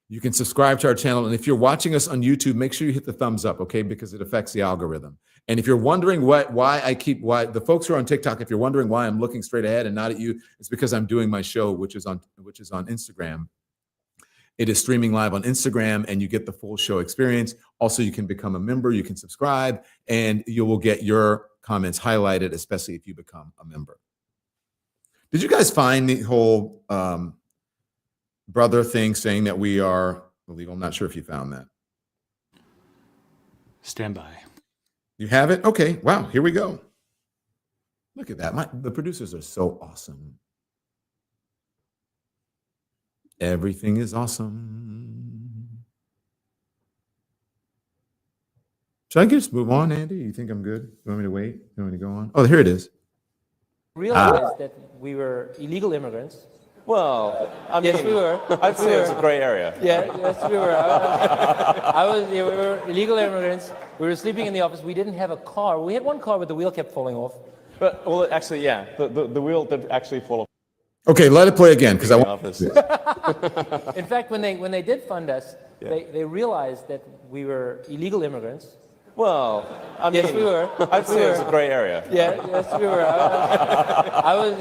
You can subscribe to our channel. And if you're watching us on YouTube, make sure you hit the thumbs up, okay? Because it affects the algorithm. And if you're wondering why the folks who are on TikTok, if you're wondering why I'm looking straight ahead and not at you, it's because I'm doing my show, which is on Instagram. It is streaming live on Instagram and you get the full show experience. Also, you can become a member, you can subscribe, and you will get your comments highlighted, especially if you become a member. Did you guys find the whole brother thing saying that we are illegal? I'm not sure if you found that. Stand by. You have it? Okay. Wow. Here we go. Look at that. The producers are so awesome. Everything is awesome. Should I just move on, Andy? You think I'm good? You want me to wait? You want me to go on? Oh, here it is. Realized that we were illegal immigrants, Well, yes, we were. I'd say it's a gray area. Yeah, yes, we were. We were illegal immigrants. We were sleeping in the office. We didn't have a car. We had one car, but the wheel kept falling off. But well, actually, yeah, the wheel did actually fall off. Okay, let it play again because I want. In fact, when they did fund us, they realized that we were illegal immigrants. Well, yes, we were. I'd say it's a gray area. Yeah, yes, we were.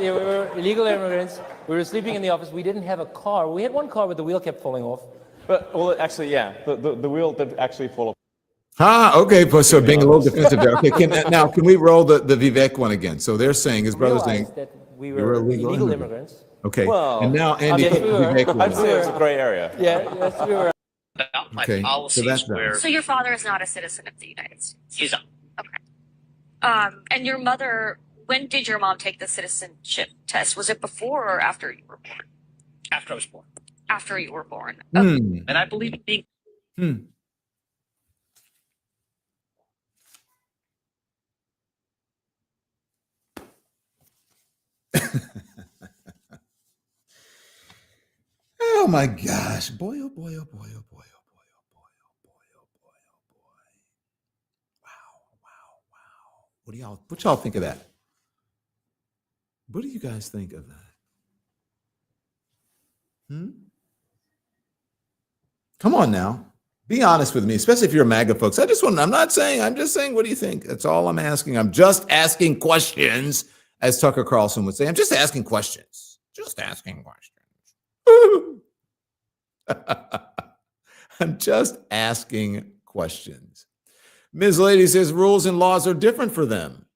We were illegal immigrants. We were sleeping in the office. We didn't have a car. We had one car, but the wheel kept falling off. But well, actually, yeah, the wheel did actually fall off. Okay, so being a little defensive there. Okay, can we roll the Vivek one again? So they're saying, his brother's saying, that we were illegal immigrants. Okay, well, and now Andy, yes, we Vivek one. I'd say it's a gray area. Yeah, yes, we were. About my Okay, so policies that's that. where So your father is not a citizen of the United States? he's not. Okay. And your mother, when did your mom take the citizenship test? Was it before or after you were born? After I was born. After you were born. Hmm. And I believe in being Oh my gosh, boy, oh boy, oh boy, oh boy, oh boy, oh boy, oh boy, oh boy, oh boy. Wow. What y'all think of that? What do you guys think of that? Come on now. Be honest with me, especially if you're a MAGA folks. I'm just saying, what do you think? That's all I'm asking. I'm just asking questions, as Tucker Carlson would say. I'm just asking questions. Just asking questions. I'm just asking questions. Ms. Lady says rules and laws are different for them.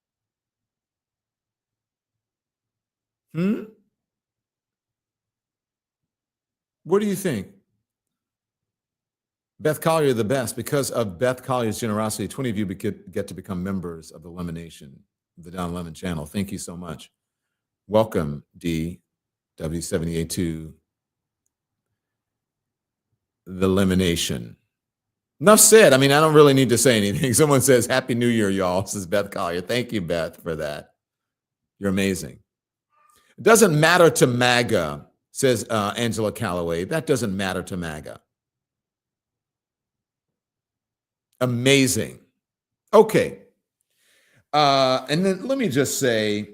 What do you think? Beth Collier, the best. Because of Beth Collier's generosity, 20 of you get to become members of the Lemonation, the Don Lemon channel. Thank you so much. Welcome, D, W782, the Lemonation. Enough said. I mean, I don't really need to say anything. Someone says, Happy New Year, y'all. This is Beth Collier. Thank you, Beth, for that. You're amazing. It doesn't matter to MAGA, says Angela Calloway. That doesn't matter to MAGA. Amazing. Okay. And then let me just say,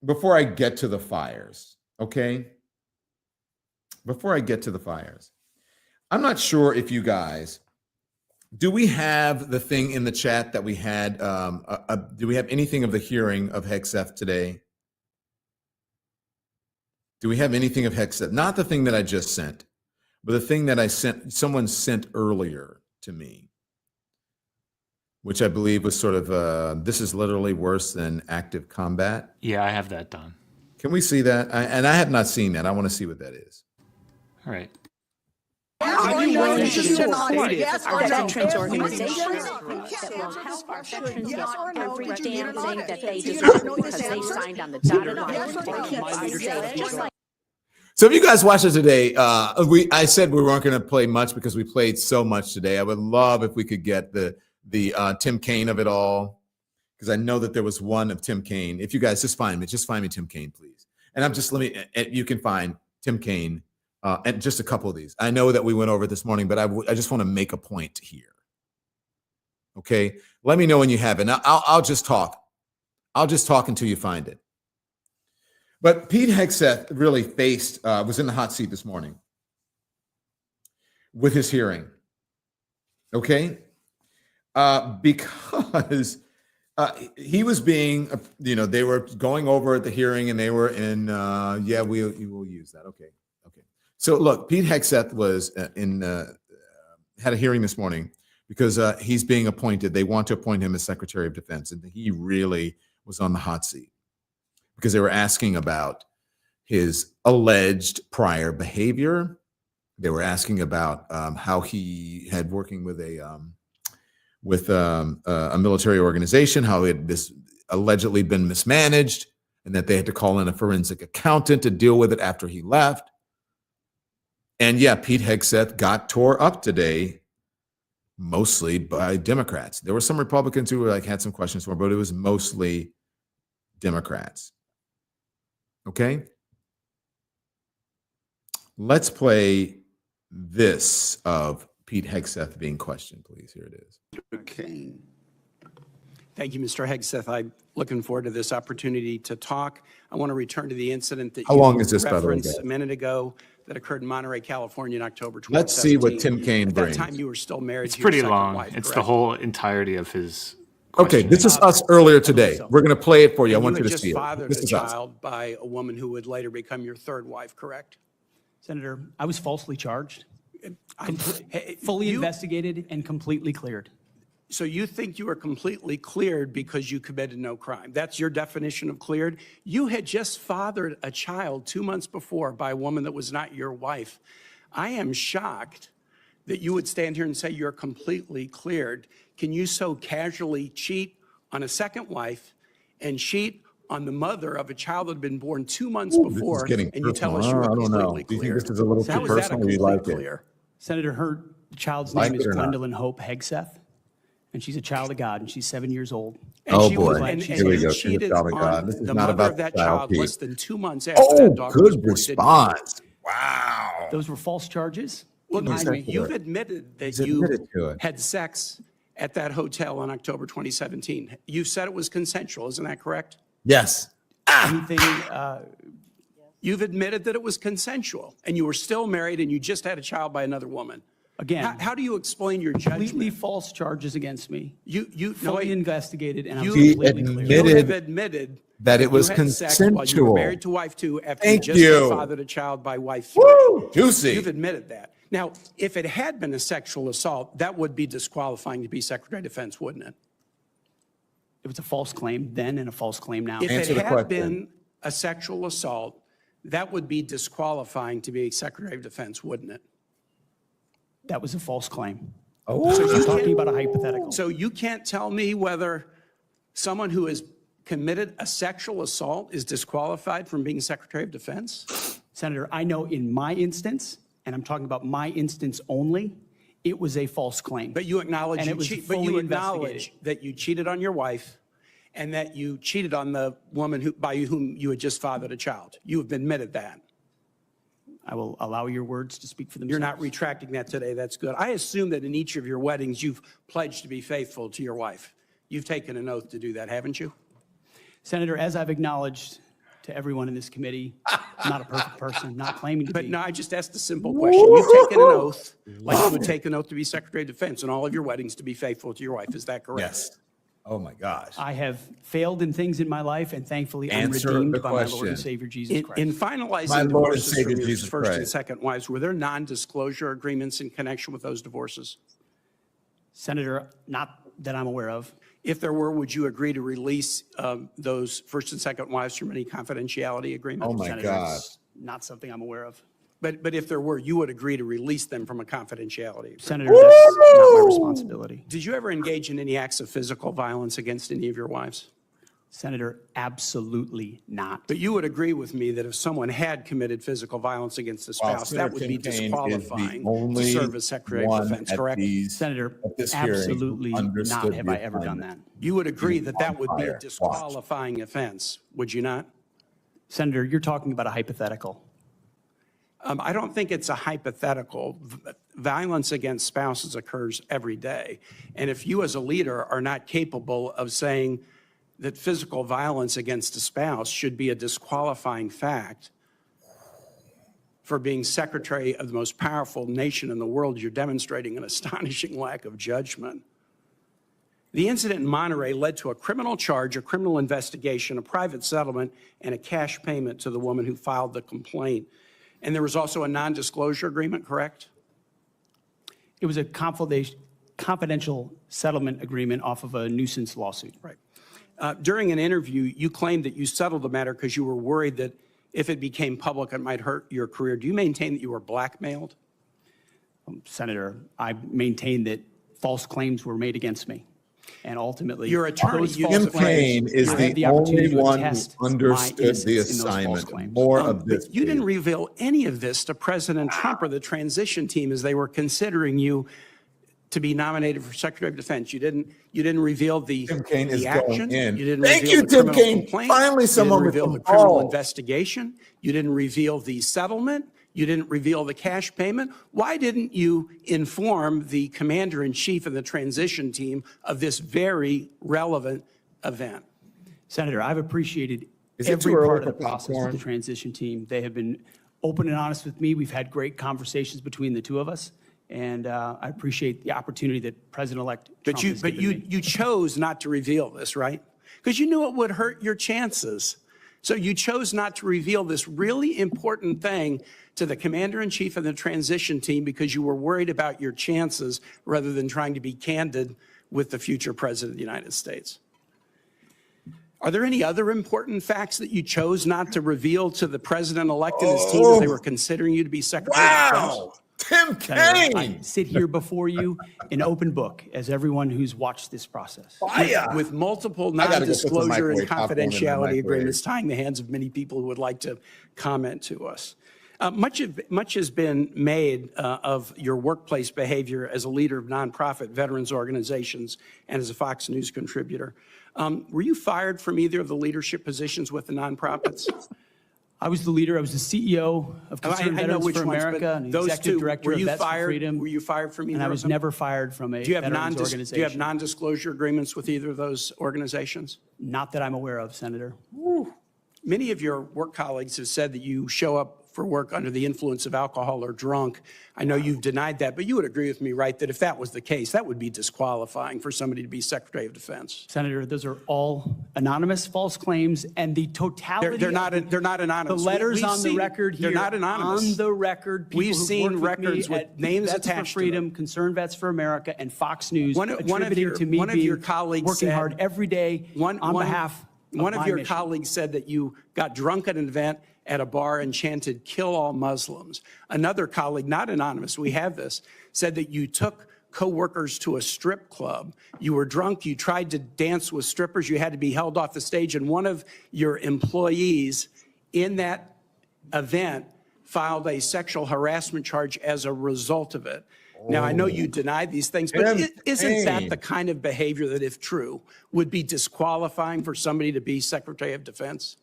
before I get to the fires, okay? Before I get to the fires, I'm not sure if you guys, do we have the thing in the chat that we had? Do we have anything of the hearing of Hegseth today? Do we have anything of Hegseth? Not the thing that I just sent, but the thing that someone sent earlier to me, which I believe was sort of, this is literally worse than active combat. Yeah, I have that done. Can we see that? And I have not seen that. I want to see what that is. All right. Yes or no? Veterans organizations that will help our veterans get every damn thing that they deserve because they signed on the dotted line to keep us safe. Just like So if you guys watched it today, I said we weren't going to play much because we played so much today. I would love if we could get the Tim Kaine of it all, because I know that there was one of Tim Kaine. If you guys just find me Tim Kaine, please. And you can find Tim Kaine and just a couple of these. I know that we went over this morning, but I just want to make a point here. Okay, let me know when you have it. Now, I'll just talk. I'll just talk until you find it. But Pete Hegseth really was in the hot seat this morning with his hearing. Okay, because he was being, they were going over at the hearing and they were in, we will use that. Okay. So look, Pete Hegseth was had a hearing this morning because he's being appointed. They want to appoint him as Secretary of Defense, and he really was on the hot seat because they were asking about his alleged prior behavior. They were asking about how he had working with a military organization, how it had allegedly been mismanaged, and that they had to call in a forensic accountant to deal with it after he left. And yeah, Pete Hegseth got tore up today, mostly by Democrats. There were some Republicans who had some questions for him, but it was mostly Democrats. Okay. Let's play this of Pete Hegseth being questioned, please. Here it is. Okay. Thank you, Mr. Hegseth. I'm looking forward to this opportunity to talk. I want to return to the incident that How you long is this, by the way, referenced guys? a minute ago that occurred in Monterey, California in October 2017. Let's see what Tim Kaine brings. At that time, you were still married It's to your pretty second long. wife, It's the correct? whole entirety of his Okay, question. this is us earlier today. We're going to play it for you. I want you to just see it. fathered This a is us. child by a woman who would later become your third wife, correct? Senator, I was falsely charged, fully you- investigated, and completely cleared. So you think you were completely cleared because you committed no crime. That's your definition of cleared? You had just fathered a child 2 months before by a woman that was not your wife. I am shocked that you would stand here and say you're completely cleared. Can you so casually cheat on a second wife and cheat on the mother of a child that had been born 2 months This is before, getting and you tell us personal. you were I don't know. completely Do you think cleared? this is a little How too is that a personal or you complete like it? clear? Senator, her child's Like name is it or not? Gwendolyn Hope Hegseth, and she's a child of God, and she's 7 years old. Oh, she boy. was- and Here we you go. She's a cheated child of God. on This is the not mother about of that the child, child Pete. less than 2 months after Oh, that daughter was good born, didn't you? response. Wow. Those were false charges. Well, Behind excuse me, me. you've admitted that He's you admitted to it. had sex at that hotel in October 2017. You said it was consensual, isn't that correct? Yes. Anything, You've admitted that it was consensual, and you were still married, and you just had a child by another woman. again, How do you explain your completely judgment? false charges against me, You fully investigated, and I was He completely clear. you admitted have admitted that it was you had sex while you were consensual. married to wife two after Thank you just had you. fathered a child by wife three. Woo! Juicy. You've admitted that. Now, if it had been a sexual assault, that would be disqualifying to be Secretary of Defense, wouldn't it? It was a false claim then and a false claim now. If Answer it the had question. been a sexual assault, that would be disqualifying to be Secretary of Defense, wouldn't it? That was a false claim. Oh, So you're talking about a hypothetical. So you can't tell me whether someone who has committed a sexual assault is disqualified from being Secretary of Defense? Senator, I know in my instance, and I'm talking about my instance only, it was a false claim. But you acknowledge And you it was cheat, but you fully acknowledge investigated. that you cheated on your wife and that you cheated on the woman by whom you had just fathered a child. You have admitted that. I will allow your words to speak for themselves. You're not retracting that today. That's good. I assume that in each of your weddings, you've pledged to be faithful to your wife. You've taken an oath to do that, haven't you? Senator, as I've acknowledged to everyone in this committee, I'm not a perfect person, not claiming to But be. no, I just asked a simple question. You've taken an oath, like you would take an oath to be Secretary of Defense in all of your weddings to be faithful to your wife. Is that correct? Yes. Oh my gosh. I have failed in things in my life, and thankfully I'm Answer redeemed the by my Lord question. and Savior Jesus In Christ. finalizing My Lord and divorces Savior from your Jesus first and Christ. second wives, were there non-disclosure agreements in connection with those divorces? Senator, not that I'm aware of. If there were, would you agree to release those first and second wives from any confidentiality agreement? Oh my Senator, God. it's not something I'm aware of. But if there were, you would agree to release them from a confidentiality agreement? Senator, that's not my responsibility. Did you ever engage in any acts of physical violence against any of your wives? Senator, absolutely not. But you would agree with me that if someone had committed physical violence against a Wow, spouse, Senator that would be Tim Kaine is the disqualifying to only serve as Secretary of one Defense, at correct? these- Senator, at this hearing who absolutely not understood have the I ever done that. assignment. You would agree that that would be fire. a Watch. disqualifying offense, would you not? Senator, you're talking about a hypothetical. I don't think it's a hypothetical. Violence against spouses occurs every day. And if you as a leader are not capable of saying that physical violence against a spouse should be a disqualifying fact for being secretary of the most powerful nation in the world, you're demonstrating an astonishing lack of judgment. The incident in Monterey led to a criminal charge, a criminal investigation, a private settlement, and a cash payment to the woman who filed the complaint. And there was also a non-disclosure agreement, correct? It was a confidential settlement agreement off of a nuisance lawsuit. Right. During an interview, you claimed that you settled the matter because you were worried that if it became public, it might hurt your career. Do you maintain that you were blackmailed? Senator, I maintain that false claims were made against me. And ultimately, Your attorney those used false Tim claims- Kaine is I had the opportunity only to one who attest my understood innocence the in those false assignment. claims. More of this. But you didn't please. reveal any of this to President Trump or the transition team as they were considering you to be nominated for Secretary of Defense. You didn't reveal the Tim Kaine is action. going in. You didn't Thank reveal you, the Tim criminal Kaine. complaint. Finally, someone You with didn't reveal some the criminal balls. investigation. You didn't reveal the settlement. You didn't reveal the cash payment. Why didn't you inform the commander-in-chief and the transition team of this very relevant event? Senator, I've appreciated Is it every too early part of for the process popcorn? of the transition team. They have been open and honest with me. We've had great conversations between the two of us, and I appreciate the opportunity that President-elect Trump has given me. You chose not to reveal this, right? Because you knew it would hurt your chances. So you chose not to reveal this really important thing to the commander-in-chief and the transition team because you were worried about your chances rather than trying to be candid with the future president of the United States. Are there any other important facts that you chose not to reveal to the president-elect and his team as they were considering you to be Secretary of Defense? Tim Senator, Kaine! I sit here before you, an open book, as everyone who's watched this process. With multiple I gotta go put some non-disclosure and microwave popcorn in the confidentiality microwave. agreements tying the hands of many people who would like to comment to us. Much has been made of your workplace behavior as a leader of nonprofit veterans organizations and as a Fox News contributor. Were you fired from either of the leadership positions with the nonprofits? I was the leader. I was the CEO of Concerned I know Veterans which for ones, America but and the those executive two, director were of you Vets for fired? Freedom. Were you fired from either And I of was them? never fired from a Do you have veterans organization. Do you have non-disclosure agreements with either of those organizations? Not that I'm aware of, Senator. Many of your work colleagues have said that you show up for work under the influence of alcohol or drunk. I know you've denied that, but you would agree with me, right, that if that was the case, that would be disqualifying for somebody to be Secretary of Defense. Senator, those are all anonymous false claims, and the totality They're not anonymous. The letters We've on the seen- record here. They're not anonymous. On the record, people We've who've seen worked records me with at names Vets attached for to them. Freedom, Concerned Vets for America, and Fox News One of attributing your- to me one of your being colleagues working said- hard every day on behalf of One of my your mission. colleagues said that you got drunk at an event at a bar and chanted, "Kill all Muslims." Another colleague, not anonymous, we have this, said that you took coworkers to a strip club. You were drunk, you tried to dance with strippers, you had to be held off the stage, and one of your employees in that event filed a sexual harassment charge as a result of it. Now, I know you denied these things, but isn't that the kind of behavior that, if true, would be disqualifying for somebody to be Secretary of Defense?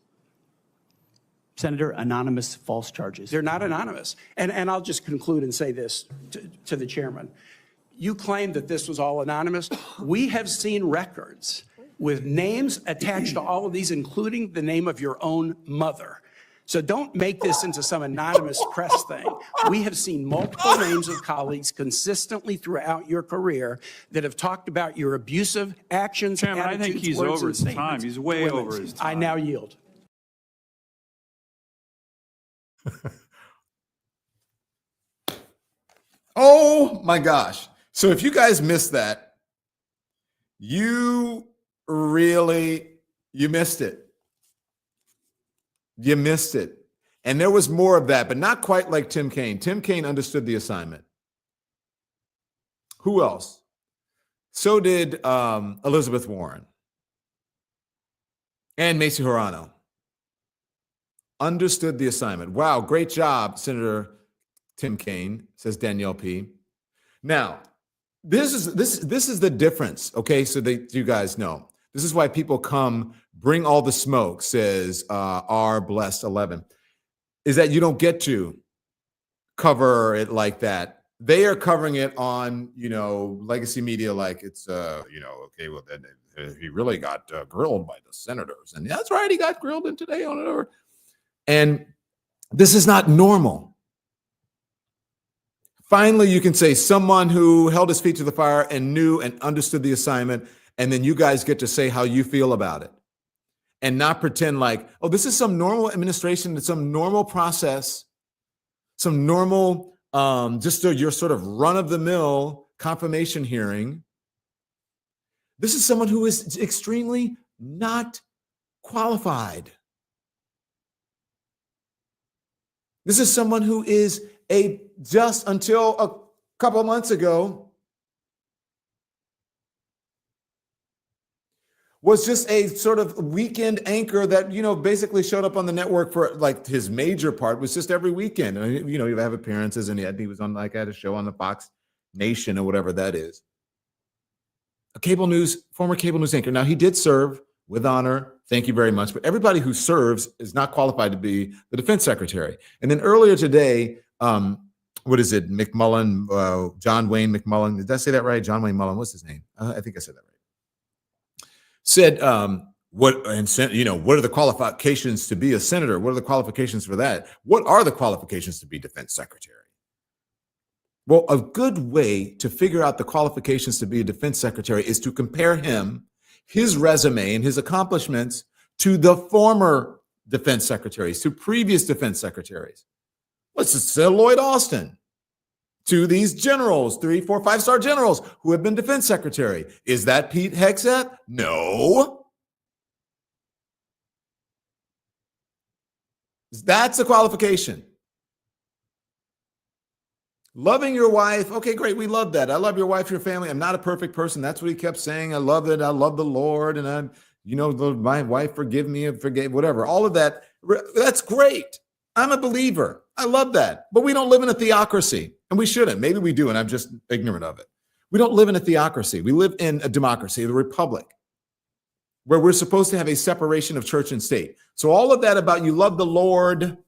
Senator, anonymous false charges. They're not anonymous. And I'll just conclude and say this to the chairman. You claim that this was all anonymous. We have seen records with names attached to all of these, including the name of your own mother. So don't make this into some anonymous press thing. We have seen multiple names of colleagues consistently throughout your career that have talked about your abusive actions, Chairman, I attitudes, think he's words, over and his time. statements He's to way women. over his time. I now yield. Oh my gosh. So if you guys missed that, you missed it. You missed it. And there was more of that, but not quite like Tim Kaine. Tim Kaine understood the assignment. Who else? So did Elizabeth Warren and Macy Hirano. Understood the assignment. Wow, great job, Senator Tim Kaine, says Danielle P. Now, this is the difference, okay? So you guys know. This is why people come, bring all the smoke, says R Blessed 11, is that you don't get to cover it like that. They are covering it on, legacy media like it's, okay, well, then he really got grilled by the senators. And that's right, he got grilled in today on it. And this is not normal. Finally, you can say someone who held his feet to the fire and knew and understood the assignment, and then you guys get to say how you feel about it and not pretend like, oh, this is some normal administration, it's some normal process, some normal, just your sort of run-of-the-mill confirmation hearing. This is someone who is extremely not qualified. This is someone who is just until a couple of months ago was just a sort of weekend anchor that, basically showed up on the network for like his major part was just every weekend. And, you have appearances and he was on had a show on the Fox Nation or whatever that is. Former cable news anchor. Now he did serve with honor. Thank you very much. But everybody who serves is not qualified to be the defense secretary. And then earlier today, what is it? McMullen, John Wayne McMullen. Did I say that right? John Wayne Mullen. What's his name? I think I said that right. Said, what are the qualifications to be a senator? What are the qualifications for that? What are the qualifications to be defense secretary? Well, a good way to figure out the qualifications to be a defense secretary is to compare his resume and his accomplishments to the former defense secretaries, to previous defense secretaries. Let's just say Lloyd Austin, to these generals, 3, 4, 5-star generals who have been defense secretary. Is that Pete Hegseth? No. That's a qualification. Loving your wife. Okay, great. We love that. I love your wife, your family. I'm not a perfect person. That's what he kept saying. I love it. I love the Lord. And my wife, forgive me, forgave, whatever. All of that. That's great. I'm a believer. I love that. But we don't live in a theocracy, and we shouldn't. Maybe we do, and I'm just ignorant of it. We don't live in a theocracy. We live in a democracy, the republic, where we're supposed to have a separation of church and state. So all of that about you love the Lord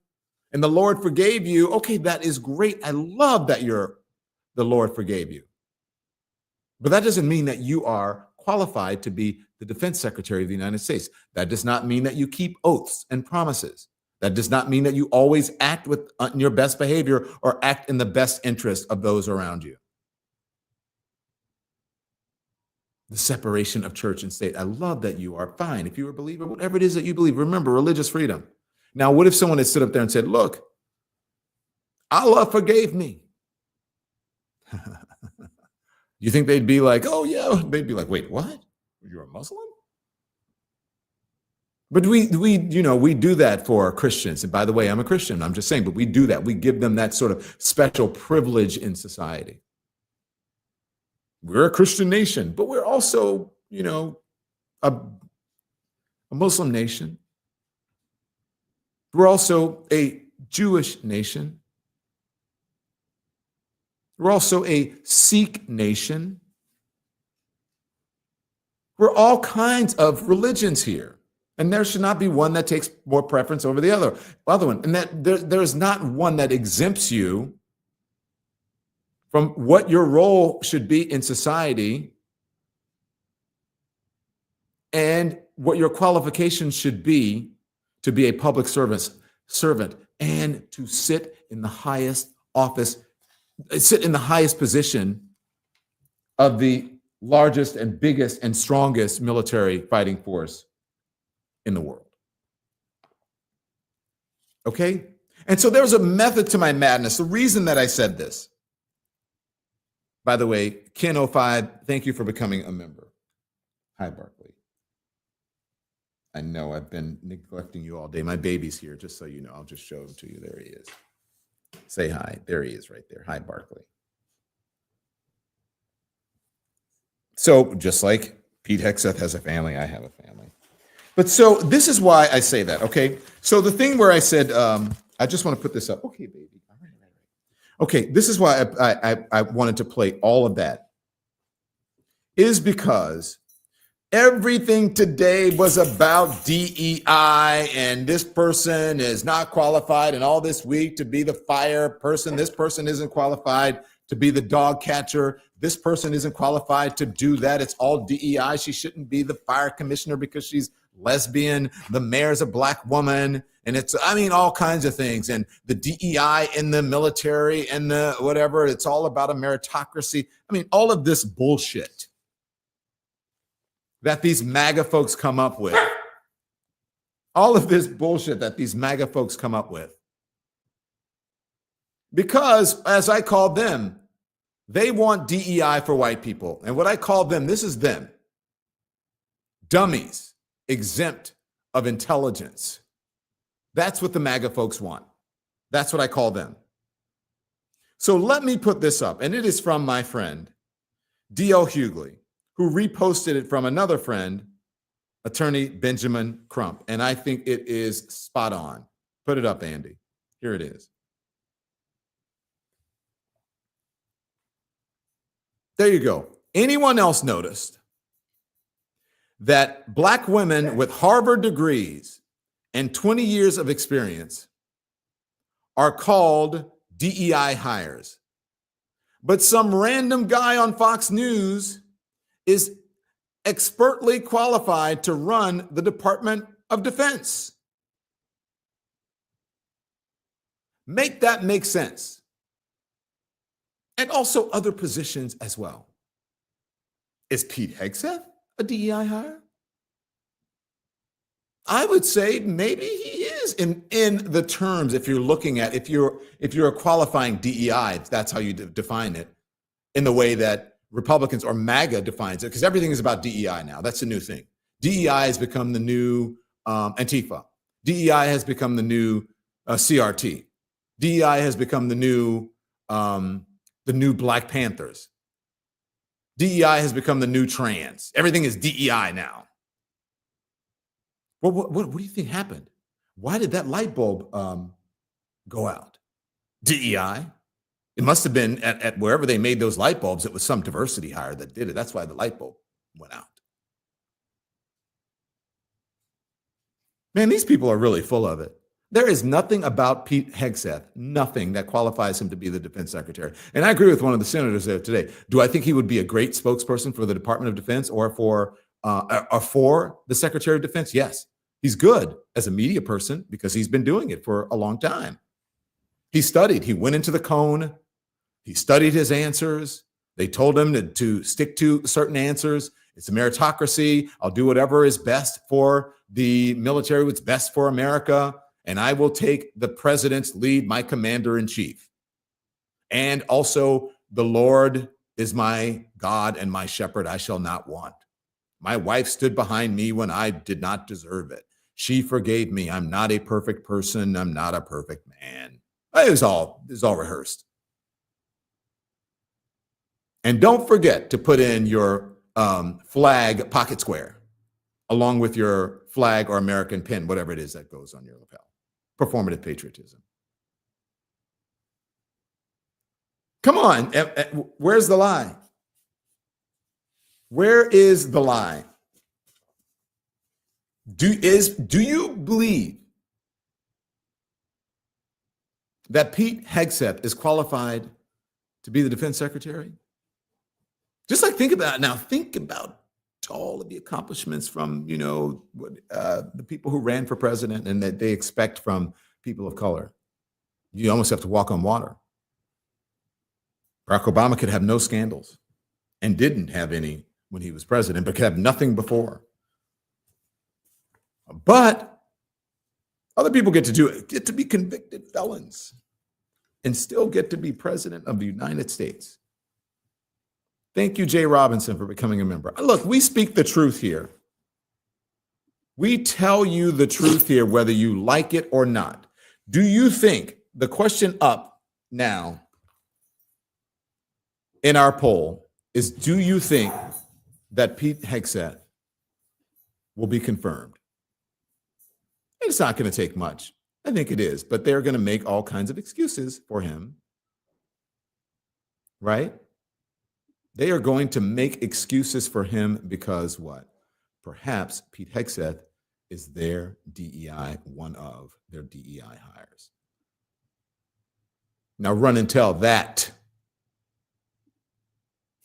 and the Lord forgave you, okay, that is great. I love that the Lord forgave you. But that doesn't mean that you are qualified to be the defense secretary of the United States. That does not mean that you keep oaths and promises. That does not mean that you always act with your best behavior or act in the best interest of those around you. The separation of church and state. I love that you are fine. If you're a believer, whatever it is that you believe, remember religious freedom. Now, what if someone had stood up there and said, look, Allah forgave me? You think they'd be like, oh, yeah. They'd be like, wait, what? You're a Muslim? But we do that for Christians. And by the way, I'm a Christian. I'm just saying, but we do that. We give them that sort of special privilege in society. We're a Christian nation, but we're also, a Muslim nation. We're also a Jewish nation. We're also a Sikh nation. We're all kinds of religions here. And there should not be one that takes more preference over the other one. And that there's not one that exempts you from what your role should be in society and what your qualifications should be to be a public servant and to sit in the highest office, sit in the highest position of the largest and biggest and strongest military fighting force in the world. Okay? And so there's a method to my madness. The reason that I said this, by the way, Ken05, thank you for becoming a member. Hi, Barkley. I know I've been neglecting you all day. My baby's here, just so you know. I'll just show him to you. There he is. Say hi. There he is right there. Hi, Barkley. So just like Pete Hegseth has a family, I have a family. But so this is why I say that, okay? So the thing where I said, I just want to put this up. Okay, baby. All right. Okay, this is why I wanted to play all of that, is because everything today was about DEI and this person is not qualified, and all this week to be the fire person. This person isn't qualified to be the dog catcher. This person isn't qualified to do that. It's all DEI. She shouldn't be the fire commissioner because she's lesbian. The mayor's a black woman. And it's, all kinds of things. And the DEI in the military and the whatever, it's all about a meritocracy. All of this bullshit that these MAGA folks come up with. All of this bullshit that these MAGA folks come up with. Because, as I call them, they want DEI for white people. And what I call them, this is them. Dummies, exempt of intelligence. That's what the MAGA folks want. That's what I call them. So let me put this up. And it is from my friend, D.L. Hughley, who reposted it from another friend, attorney Benjamin Crump. And I think it is spot on. Put it up, Andy. Here it is. There you go. Anyone else noticed that black women with Harvard degrees and 20 years of experience are called DEI hires. But some random guy on Fox News is expertly qualified to run the Department of Defense. Make that make sense. And also other positions as well. Is Pete Hegseth a DEI hire? I would say maybe he is in the terms, if you're looking at, if you're a qualifying DEI, if that's how you define it, in the way that Republicans or Maga defines it, because everything is about DEI now. That's a new thing. DEI has become the new Antifa. DEI has become the new CRT. DEI has become the new Black Panthers. DEI has become the new trans. Everything is DEI now. Well, what do you think happened? Why did that light bulb go out? DEI? It must have been at wherever they made those light bulbs, it was some diversity hire that did it. That's why the light bulb went out. Man, these people are really full of it. There is nothing about Pete Hegseth, nothing that qualifies him to be the defense secretary. And I agree with one of the senators there today. Do I think he would be a great spokesperson for the Department of Defense or for the Secretary of Defense? Yes, he's good as a media person because he's been doing it for a long time. He studied. He went into the cone. He studied his answers. They told him to stick to certain answers. It's a meritocracy. I'll do whatever is best for the military, what's best for America, and I will take the president's lead, my commander-in-chief. And also, the Lord is my God and my shepherd, I shall not want. My wife stood behind me when I did not deserve it. She forgave me. I'm not a perfect person. I'm not a perfect man. It was all rehearsed. And don't forget to put in your flag pocket square, along with your flag or American pin, whatever it is that goes on your lapel. Performative patriotism. Come on, where's the lie? Where is the lie? Do you believe that Pete Hegseth is qualified to be the defense secretary? Just like think about it now. Think about all of the accomplishments from, the people who ran for president and that they expect from people of color. You almost have to walk on water. Barack Obama could have no scandals and didn't have any when he was president, but could have nothing before. But other people get to be convicted felons and still get to be president of the United States. Thank you, Jay Robinson, for becoming a member. Look, we speak the truth here. We tell you the truth here, whether you like it or not. Do you think, the question up now in our poll is, do you think that Pete Hegseth will be confirmed? It's not going to take much. I think it is, but they're going to make all kinds of excuses for him, right? They are going to make excuses for him because what? Perhaps Pete Hegseth is their DEI, one of their DEI hires. Now run and tell that.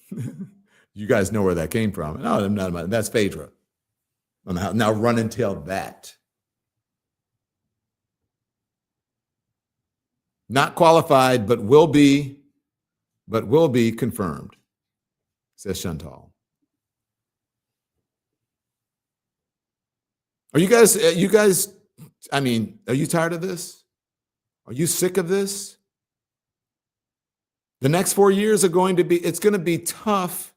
You guys know where that came from. No, that's Phaedra. Now run and tell that. Not qualified, but will be confirmed, says Chantal. Are you guys, I mean, are you tired of this? Are you sick of this? The next 4 years are going to be, it's going to be tough.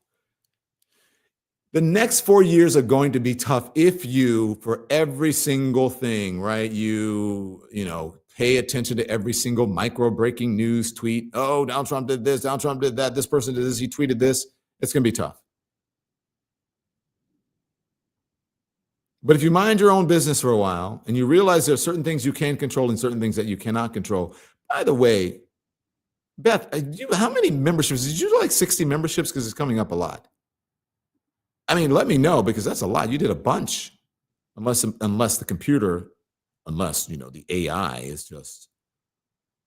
The next 4 years are going to be tough if you, for every single thing, right, you pay attention to every single micro breaking news tweet. Oh, Donald Trump did this, Donald Trump did that, this person did this, he tweeted this. It's going to be tough. But if you mind your own business for a while and you realize there are certain things you can control and certain things that you cannot control. By the way, Beth, how many memberships? Did you do like 60 memberships? Because it's coming up a lot. I mean, let me know, because that's a lot. You did a bunch, unless the computer, the AI is just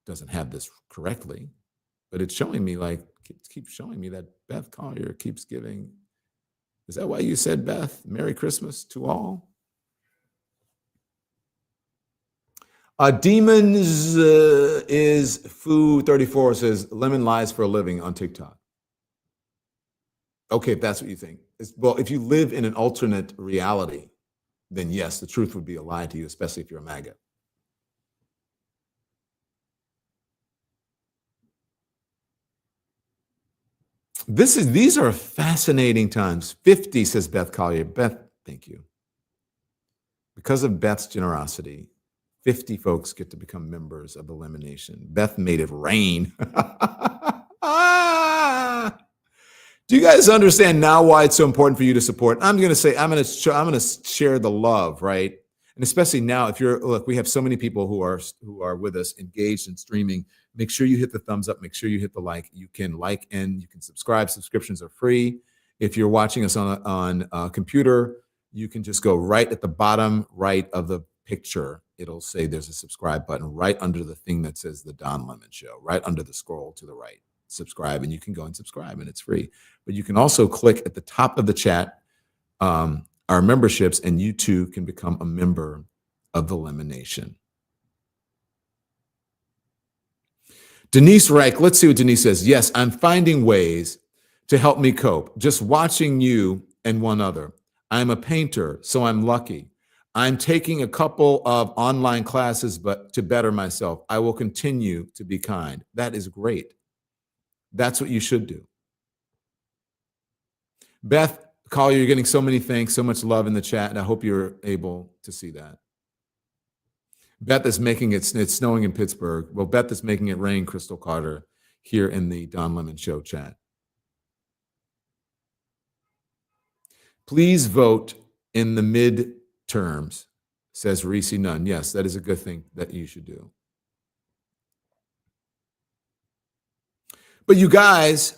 doesn't have this correctly, but it's showing me like, it keeps showing me that Beth Collier keeps giving. Is that why you said, Beth, Merry Christmas to all? Demons is Foo 34 says lemon lies for a living on TikTok. Okay, if that's what you think. Well, if you live in an alternate reality, then yes, the truth would be a lie to you, especially if you're a MAGA. These are fascinating times. 50 says Beth Collier. Beth, thank you. Because of Beth's generosity, 50 folks get to become members of Elimination. Beth made it rain. Do you guys understand now why it's so important for you to support? I'm going to share the love, right? And especially now, if look, we have so many people who are with us, engaged in streaming. Make sure you hit the thumbs up. Make sure you hit the like. You can like and you can subscribe. Subscriptions are free. If you're watching us on a computer, you can just go right at the bottom right of the picture. It'll say there's a subscribe button right under the thing that says The Don Lemon Show, right under the scroll to the right. Subscribe, and you can go and subscribe, and it's free. But you can also click at the top of the chat, our memberships, and you too can become a member of the Elimination. Denise Reich, let's see what Denise says. Yes, I'm finding ways to help me cope. Just watching you and one other. I'm a painter, so I'm lucky. I'm taking a couple of online classes, but to better myself. I will continue to be kind. That is great. That's what you should do. Beth Collier, you're getting so many thanks, so much love in the chat, and I hope you're able to see that. Beth is making it's snowing in Pittsburgh. Well, Beth is making it rain, Crystal Carter, here in the Don Lemon Show chat. Please vote in the midterms, says Reese Nunn. Yes, that is a good thing that you should do. But you guys,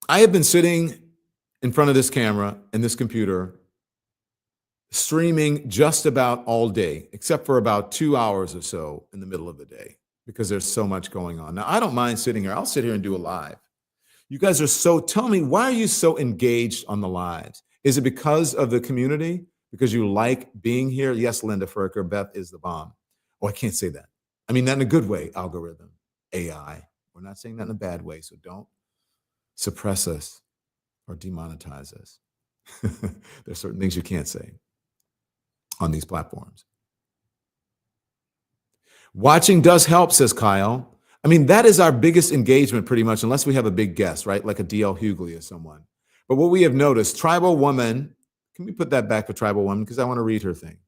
I have been sitting in front of this camera and this computer streaming just about all day, except for about 2 hours or so in the middle of the day, because there's so much going on. Now, I don't mind sitting here. I'll sit here and do a live. You guys are tell me, why are you so engaged on the lives? Is it because of the community? Because you like being here? Yes, Linda Ferker, Beth is the bomb. Oh, I can't say that. I mean that in a good way, algorithm, AI. We're not saying that in a bad way, so don't suppress us or demonetize us. There's certain things you can't say on these platforms. Watching does help, says Kyle. I mean, that is our biggest engagement pretty much, unless we have a big guest, right? Like a D.L. Hughley or someone. But what we have noticed, Tribal Woman, can we put that back for Tribal Woman? Because I want to read her thing.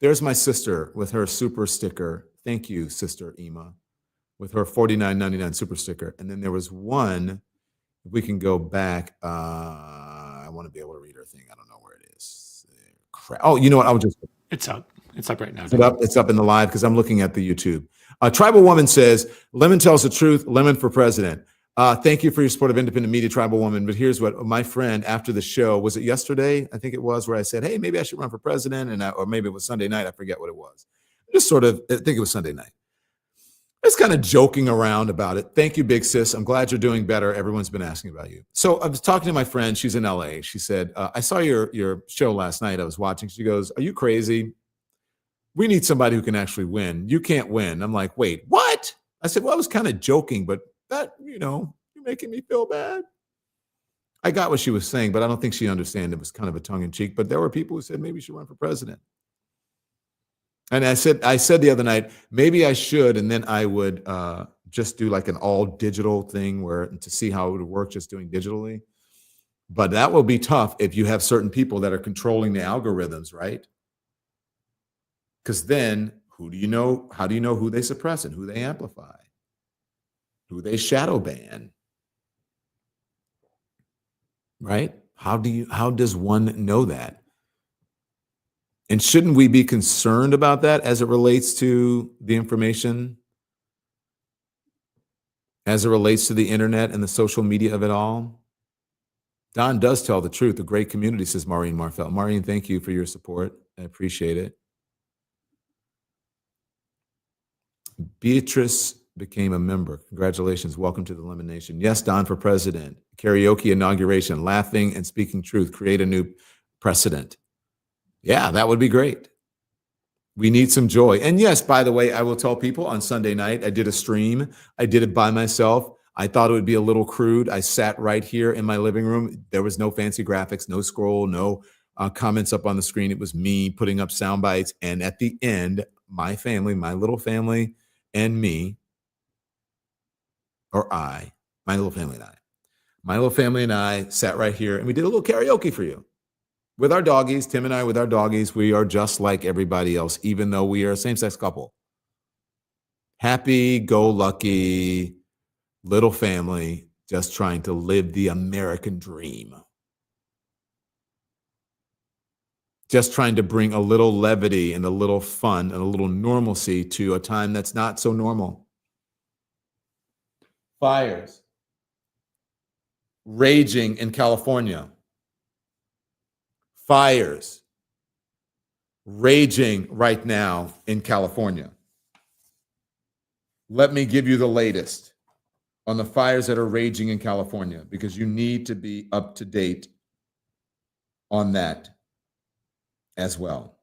There's my sister with her super sticker. Thank you, Sister Ema, with her $49.99 super sticker. And then there was one, if we can go back, I want to be able to read her thing. I don't know where it is. Crap. Oh, you know what? I'll just. It's up. It's up right now. It's up in the live because I'm looking at the YouTube. Tribal Woman says, Lemon tells the truth, Lemon for president. Thank you for your support of independent media, Tribal Woman. But here's what my friend, after the show, was it yesterday? I think it was, where I said, hey, maybe I should run for president. Or maybe it was Sunday night. I forget what it was. Just sort of, I think it was Sunday night. Just kind of joking around about it. Thank you, big sis. I'm glad you're doing better. Everyone's been asking about you. So I was talking to my friend. She's in LA. She said, I saw your show last night. I was watching. She goes, are you crazy? We need somebody who can actually win. You can't win. I'm like, wait, what? I said, well, I was kind of joking, but that, you're making me feel bad. I got what she was saying, but I don't think she understood. It was kind of a tongue in cheek, but there were people who said, maybe you should run for president. And I said the other night, maybe I should, and then I would just do like an all digital thing to see how it would work just doing digitally. But that will be tough if you have certain people that are controlling the algorithms, right? Because then how do you know who they suppress and who they amplify, who they shadow ban, right? How does one know that? And shouldn't we be concerned about that as it relates to the information, as it relates to the internet and the social media of it all? Don does tell the truth. A great community, says Maureen Marfell. Maureen, thank you for your support. I appreciate it. Beatrice became a member. Congratulations. Welcome to the Lemon Nation. Yes, Don for president. Karaoke inauguration. Laughing and speaking truth. Create a new precedent. Yeah, that would be great. We need some joy. And yes, by the way, I will tell people on Sunday night, I did a stream. I did it by myself. I thought it would be a little crude. I sat right here in my living room. There was no fancy graphics, no scroll, no comments up on the screen. It was me putting up sound bites. And at the end, my family, my little family and me, or my little family and I sat right here and we did a little karaoke for you. With our doggies, Tim and I, with our doggies, we are just like everybody else, even though we are a same-sex couple. Happy-go-lucky little family, just trying to live the American dream. Just trying to bring a little levity and a little fun and a little normalcy to a time that's not so normal. Fires raging in California. Fires raging right now in California. Let me give you the latest on the fires that are raging in California, because you need to be up to date on that as well.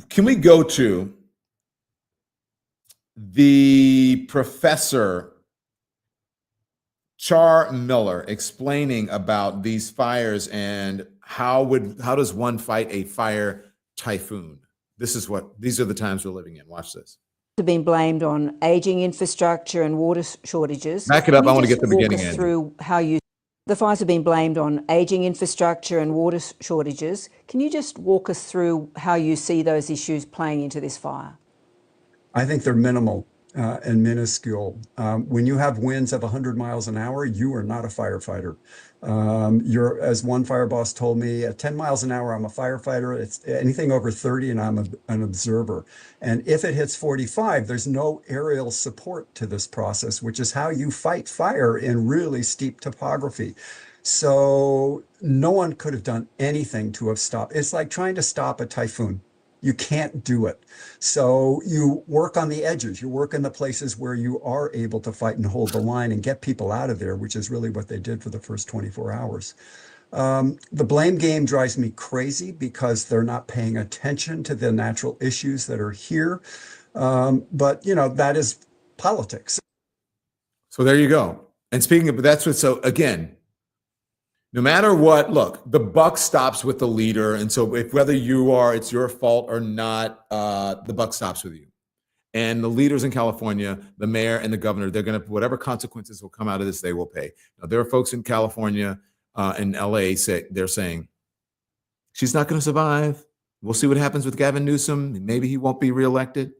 Can we go to the professor Char Miller explaining about these fires and how does one fight a fire typhoon? These are the times we're living in. Watch this. Have been blamed on aging infrastructure and water shortages. Back it up. I want to get the beginning in. The fires have been blamed on aging infrastructure and water shortages. Can you just walk us through how you see those issues playing into this fire? I think they're minimal and minuscule. When you have winds of 100 miles an hour, you are not a firefighter. You're, as one fire boss told me, at 10 miles an hour, I'm a firefighter. It's anything over 30 and I'm an observer. And if it hits 45, there's no aerial support to this process, which is how you fight fire in really steep topography. So no one could have done anything to have stopped. It's like trying to stop a typhoon. You can't do it. So you work on the edges. You work in the places where you are able to fight and hold the line and get people out of there, which is really what they did for the first 24 hours. The blame game drives me crazy because they're not paying attention to the natural issues that are here. But, that is politics. So there you go. And speaking of, again, no matter what, look, the buck stops with the leader. And so whether it's your fault or not, the buck stops with you. And the leaders in California, the mayor and the governor, whatever consequences will come out of this, they will pay. Now, there are folks in California and LA they're saying, she's not going to survive. We'll see what happens with Gavin Newsom. Maybe he won't be reelected.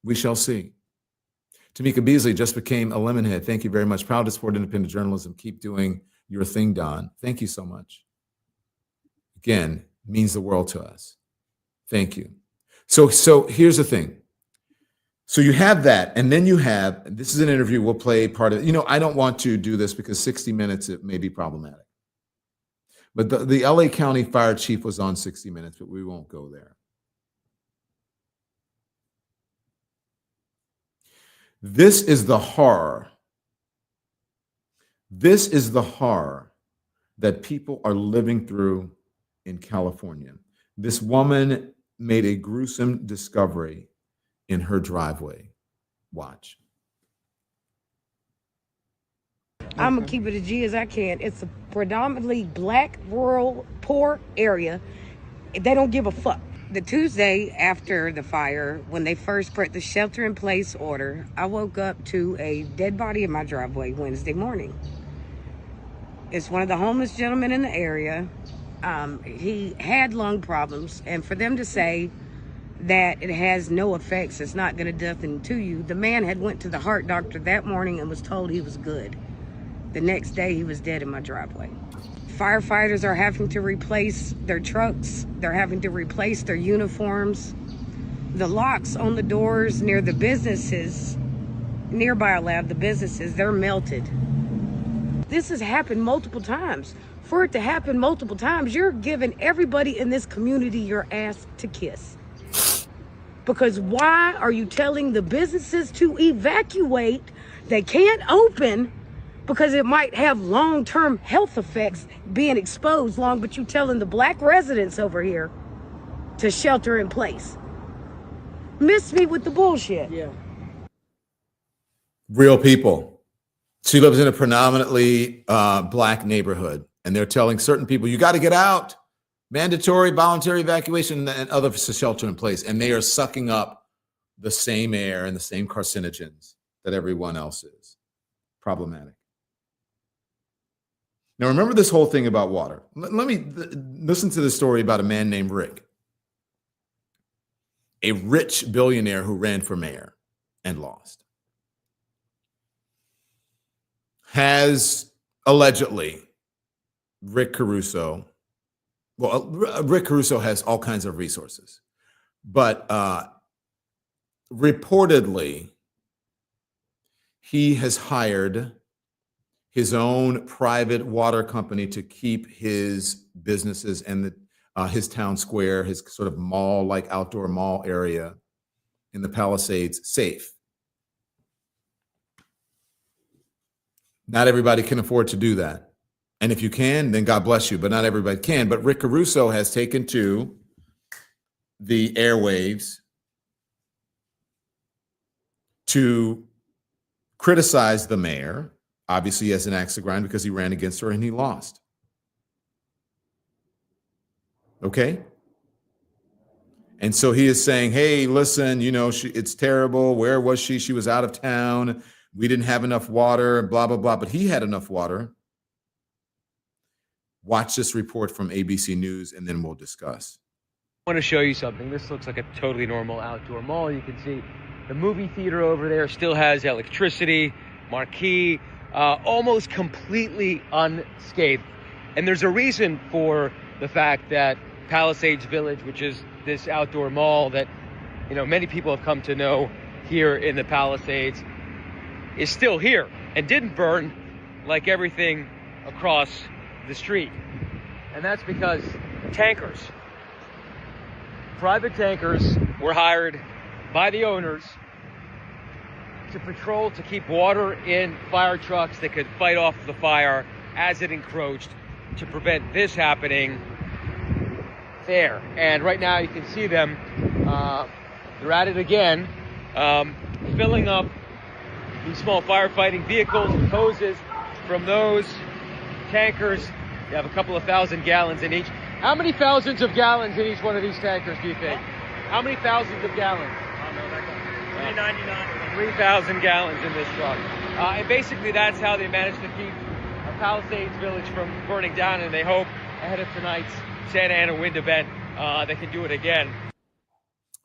We shall see. Tamika Beasley just became a Lemonhead. Thank you very much. Proud to support independent journalism. Keep doing your thing, Don. Thank you so much. Again, means the world to us. Thank you. So here's the thing. So you have that, and then this is an interview. We'll play part of it. I don't want to do this because 60 Minutes, it may be problematic. But the LA County Fire Chief was on 60 Minutes, but we won't go there. This is the horror. This is the horror that people are living through in California. This woman made a gruesome discovery in her driveway. Watch. I'm going to keep it as G as I can. It's a predominantly black, rural, poor area. They don't give a fuck. The Tuesday after the fire, when they first put the shelter-in-place order, I woke up to a dead body in my driveway Wednesday morning. It's one of the homeless gentlemen in the area. He had lung problems, and for them to say that it has no effects, it's not going to do nothing to you. The man had went to the heart doctor that morning and was told he was good. The next day, he was dead in my driveway. Firefighters are having to replace their trucks. They're having to replace their uniforms. The locks on the doors near the businesses, nearby the businesses, they're melted. This has happened multiple times. for it to happen multiple times, you're giving everybody in this community your ass to kiss. Because why are you telling the businesses to evacuate? They can't open because it might have long-term health effects being exposed long, but you telling the black residents over here to shelter in place. Miss me with the bullshit. Yeah. Real people. She lives in a predominantly black neighborhood, and they're telling certain people, you got to get out. Mandatory voluntary evacuation and other shelter in place. And they are sucking up the same air and the same carcinogens that everyone else is. Problematic. Now, remember this whole thing about water. Let me listen to this story about a man named Rick, a rich billionaire who ran for mayor and lost. Has allegedly Rick Caruso has all kinds of resources, but reportedly, he has hired his own private water company to keep his businesses and his town square, his sort of mall-like outdoor mall area in the Palisades safe. Not everybody can afford to do that. And if you can, then God bless you, but not everybody can. But Rick Caruso has taken to the airwaves to criticize the mayor. Obviously, he has an axe to grind because he ran against her and he lost. Okay? And so he is saying, hey, listen, it's terrible. Where was she? She was out of town. We didn't have enough water, blah, blah, blah. But he had enough water. Watch this report from ABC News, and then we'll discuss. I want to show you something. This looks like a totally normal outdoor mall. You can see the movie theater over there still has electricity, marquee, almost completely unscathed. And there's a reason for the fact that Palisades Village, which is this outdoor mall that many people have come to know here in the Palisades, is still here and didn't burn like everything across the street. And that's because tankers, private tankers, were hired by the owners to patrol, to keep water in fire trucks that could fight off the fire as it encroached, to prevent this happening there. And right now you can see them, they're at it again, filling up these small firefighting vehicles with hoses from those tankers. You have a couple of thousand gallons in each. How many thousands of gallons in each one of these tankers, do you think? How many thousands of gallons? I don't know, that guy. 3,000 gallons in this truck. And basically that's how they managed to keep Palisades Village from burning down, and they hope ahead of tonight's Santa Ana wind event they can do it again.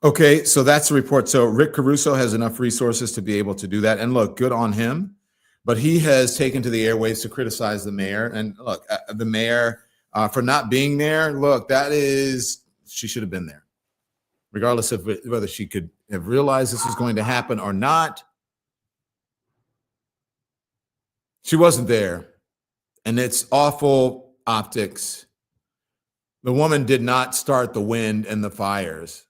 Okay, so that's the report. So Rick Caruso has enough resources to be able to do that. And look, good on him. But he has taken to the airwaves to criticize the mayor. And look, the mayor for not being there, look, she should have been there. Regardless of whether she could have realized this was going to happen or not. She wasn't there. And it's awful optics. The woman did not start the wind and the fires.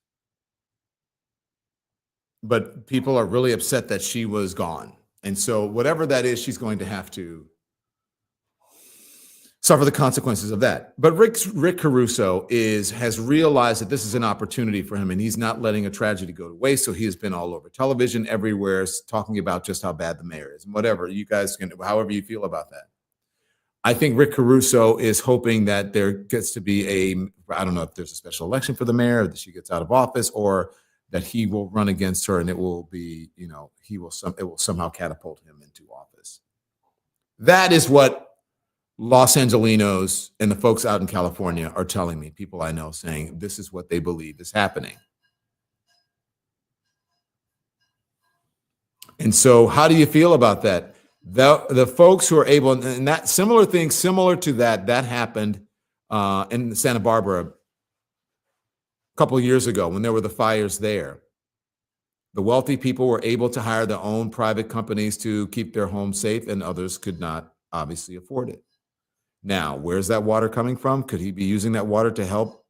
But people are really upset that she was gone. And so whatever that is, she's going to have to suffer the consequences of that. But Rick Caruso has realized that this is an opportunity for him, and he's not letting a tragedy go to waste. So he has been all over television, everywhere, talking about just how bad the mayor is. And whatever, you guys can, however you feel about that. I think Rick Caruso is hoping that there gets to be I don't know if there's a special election for the mayor, that she gets out of office, or that he will run against her, and it will be, it will somehow catapult him into office. That is what Los Angelinos and the folks out in California are telling me, people I know, saying this is what they believe is happening. And so how do you feel about that? The folks who are able, and that similar to that happened in Santa Barbara a couple of years ago when there were the fires there. The wealthy people were able to hire their own private companies to keep their homes safe, and others could not obviously afford it. Now, where's that water coming from? Could he be using that water to help,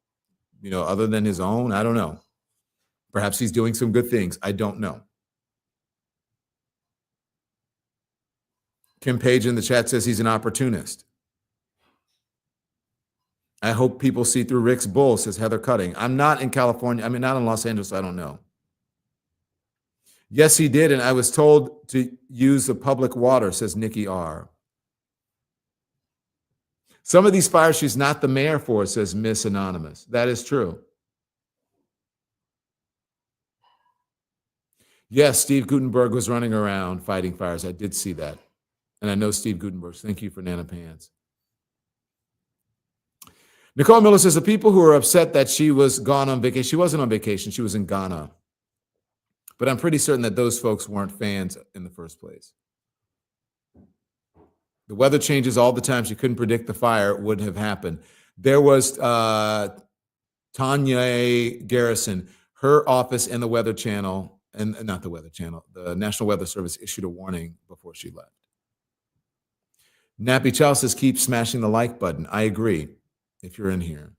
other than his own? I don't know. Perhaps he's doing some good things. I don't know. Kim Page in the chat says he's an opportunist. I hope people see through Rick's bull, says Heather Cutting. I'm not in California. Not in Los Angeles. So I don't know. Yes, he did. And I was told to use the public water, says Nikki R. Some of these fires she's not the mayor for, says Miss Anonymous. That is true. Yes, Steve Gutenberg was running around fighting fires. I did see that. And I know Steve Gutenberg. Thank you for Nana Pants. Nicole Miller says the people who are upset that she was gone on vacation, she wasn't on vacation, she was in Ghana. But I'm pretty certain that those folks weren't fans in the first place. The weather changes all the time. She couldn't predict the fire would have happened. There was Tanya Garrison, her office and the Weather Channel, and not the Weather Channel, the National Weather Service issued a warning before she left. Nappy Chow says, keep smashing the like button. I agree, if you're in here.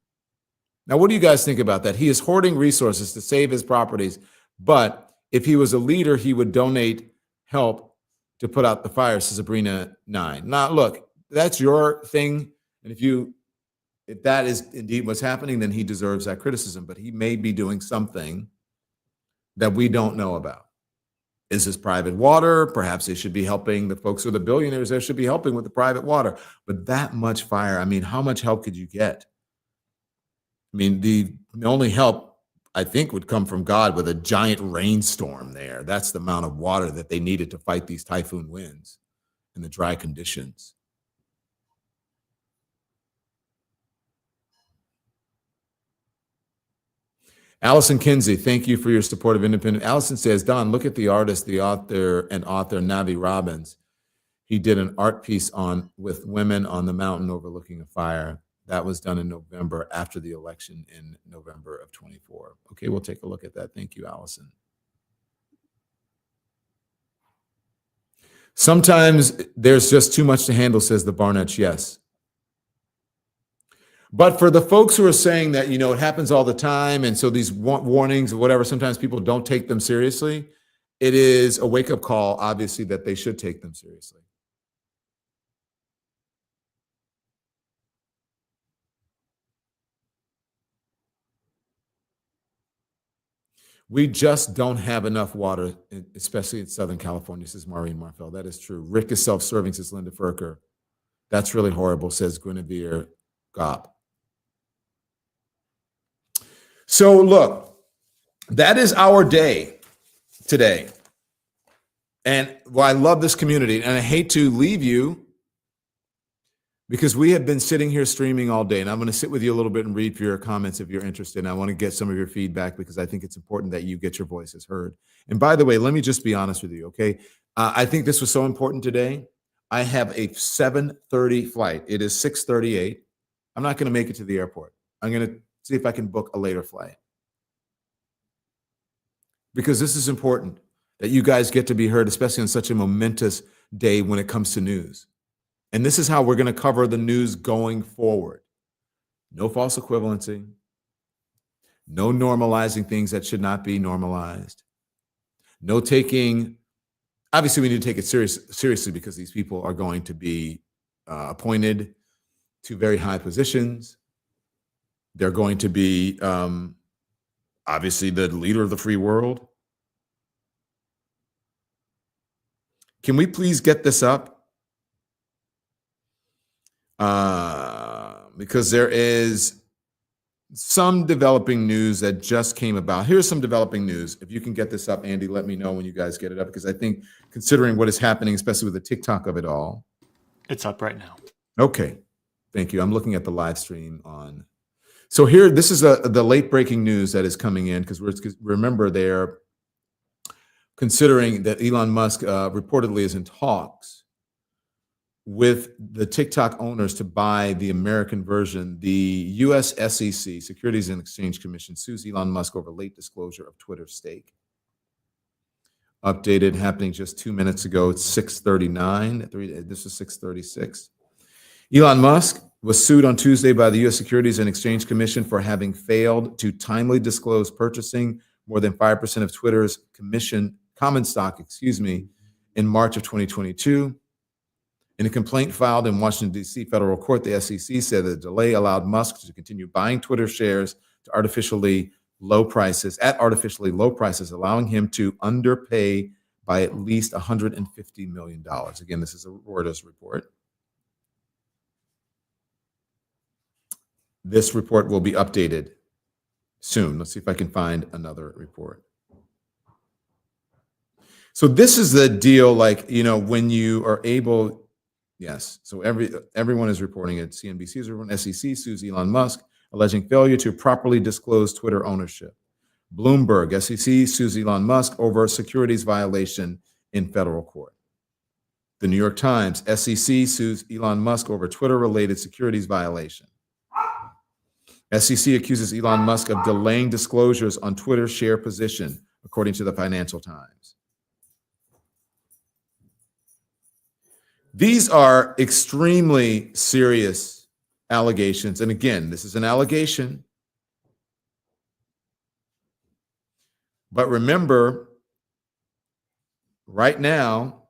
Now, what do you guys think about that? He is hoarding resources to save his properties, but if he was a leader, he would donate help to put out the fire, says Sabrina 9. Now, look, that's your thing. And if that is indeed what's happening, then he deserves that criticism. But he may be doing something that we don't know about. Is this private water? Perhaps they should be helping the folks who are the billionaires. They should be helping with the private water. But that much fire, how much help could you get? The only help, I think, would come from God with a giant rainstorm there. That's the amount of water that they needed to fight these typhoon winds and the dry conditions. Allison Kinsey, thank you for your support of independent. Allison says, Don, look at the artist, the author Navi Robbins. He did an art piece with women on the mountain overlooking a fire. That was done in November after the election in November of 24. Okay, we'll take a look at that. Thank you, Allison. Sometimes there's just too much to handle, says the Barnett. Yes. But for the folks who are saying that, it happens all the time, and so these warnings or whatever, sometimes people don't take them seriously, it is a wake-up call, obviously, that they should take them seriously. We just don't have enough water, especially in Southern California, says Maureen Marfell. That is true. Rick is self-serving, says Linda Ferker. That's really horrible, says Guinevere Gopp. So look, that is our day today. And I love this community, and I hate to leave you because we have been sitting here streaming all day, and I'm going to sit with you a little bit and read for your comments if you're interested. And I want to get some of your feedback because I think it's important that you get your voices heard. And by the way, let me just be honest with you, okay? I think this was so important today. I have a 7:30 flight. It is 6:38. I'm not going to make it to the airport. I'm going to see if I can book a later flight. Because this is important that you guys get to be heard, especially on such a momentous day when it comes to news. And this is how we're going to cover the news going forward. No false equivalency. No normalizing things that should not be normalized. No taking, obviously we need to take it seriously because these people are going to be appointed to very high positions. They're going to be obviously the leader of the free world. Can we please get this up? Because there is some developing news that just came about. Here's some developing news. If you can get this up, Andy, let me know when you guys get it up, because I think considering what is happening, especially with the TikTok of it all. It's up right now. Okay. Thank you. I'm looking at the live stream on. So here, this is the late breaking news that is coming in, because remember they're considering that Elon Musk reportedly is in talks with the TikTok owners to buy the American version. The U.S. SEC, Securities and Exchange Commission, sues Elon Musk over late disclosure of Twitter's stake. Updated, happening just 2 minutes ago. It's 6:39. This is 6:36. Elon Musk was sued on Tuesday by the U.S. Securities and Exchange Commission for having failed to timely disclose purchasing more than 5% of Twitter's common stock, in March of 2022. In a complaint filed in Washington, D.C. federal court, the SEC said the delay allowed Musk to continue buying Twitter shares to artificially low prices, allowing him to underpay by at least $150 million. Again, this is a Reuters report. This report will be updated soon. Let's see if I can find another report. So this is the deal, when you are able, yes. So everyone is reporting it. CNBC is reporting. SEC sues Elon Musk, alleging failure to properly disclose Twitter ownership. Bloomberg, SEC sues Elon Musk over securities violation in federal court. The New York Times, SEC sues Elon Musk over Twitter-related securities violation. SEC accuses Elon Musk of delaying disclosures on Twitter share position, according to the Financial Times. These are extremely serious allegations. And again, this is an allegation. But remember, right now,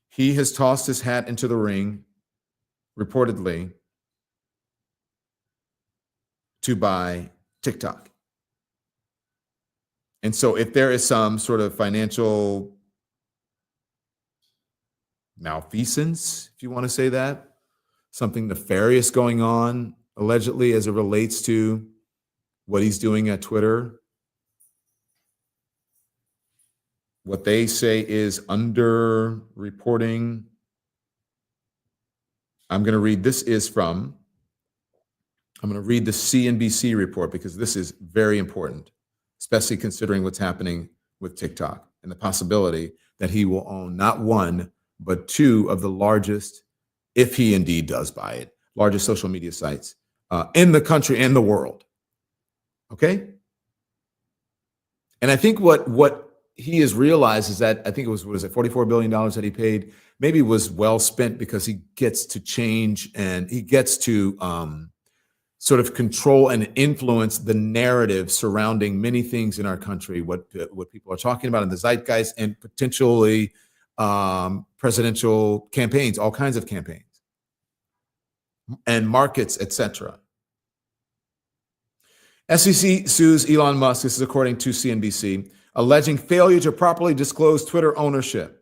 he has tossed his hat into the ring, reportedly, to buy TikTok. And so if there is some sort of financial malfeasance, if you want to say that, something nefarious going on, allegedly, as it relates to what he's doing at Twitter, what they say is under-reporting. I'm going to read the CNBC report because this is very important, especially considering what's happening with TikTok and the possibility that he will own not one, but two of the largest, if he indeed does buy it, largest social media sites in the country and the world. Okay? And I think what he has realized is that, I think it was, $44 billion that he paid, maybe was well spent because he gets to change and he gets to sort of control and influence the narrative surrounding many things in our country, what people are talking about in the zeitgeist, and potentially presidential campaigns, all kinds of campaigns, and markets, etc. SEC sues Elon Musk, this is according to CNBC, alleging failure to properly disclose Twitter ownership.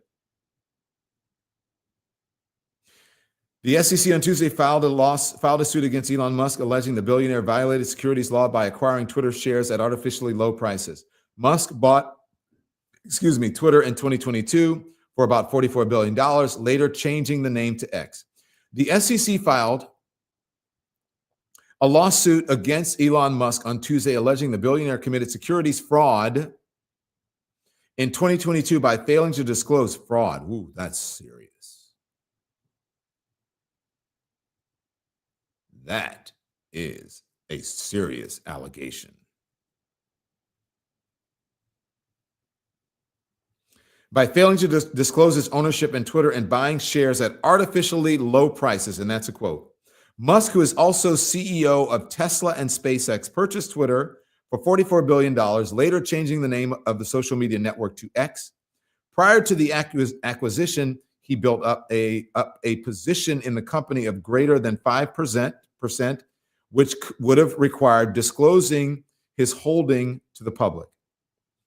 The SEC on Tuesday filed a suit against Elon Musk, alleging the billionaire violated securities law by acquiring Twitter shares at artificially low prices. Musk bought, Twitter in 2022 for about $44 billion, later changing the name to X. The SEC filed a lawsuit against Elon Musk on Tuesday, alleging the billionaire committed securities fraud in 2022 by failing to disclose fraud. Ooh, that's serious. That is a serious allegation. By failing to disclose his ownership in Twitter and buying shares at artificially low prices, and that's a quote. Musk, who is also CEO of Tesla and SpaceX, purchased Twitter for $44 billion, later changing the name of the social media network to X. Prior to the acquisition, he built up a position in the company of greater than 5%, which would have required disclosing his holding to the public.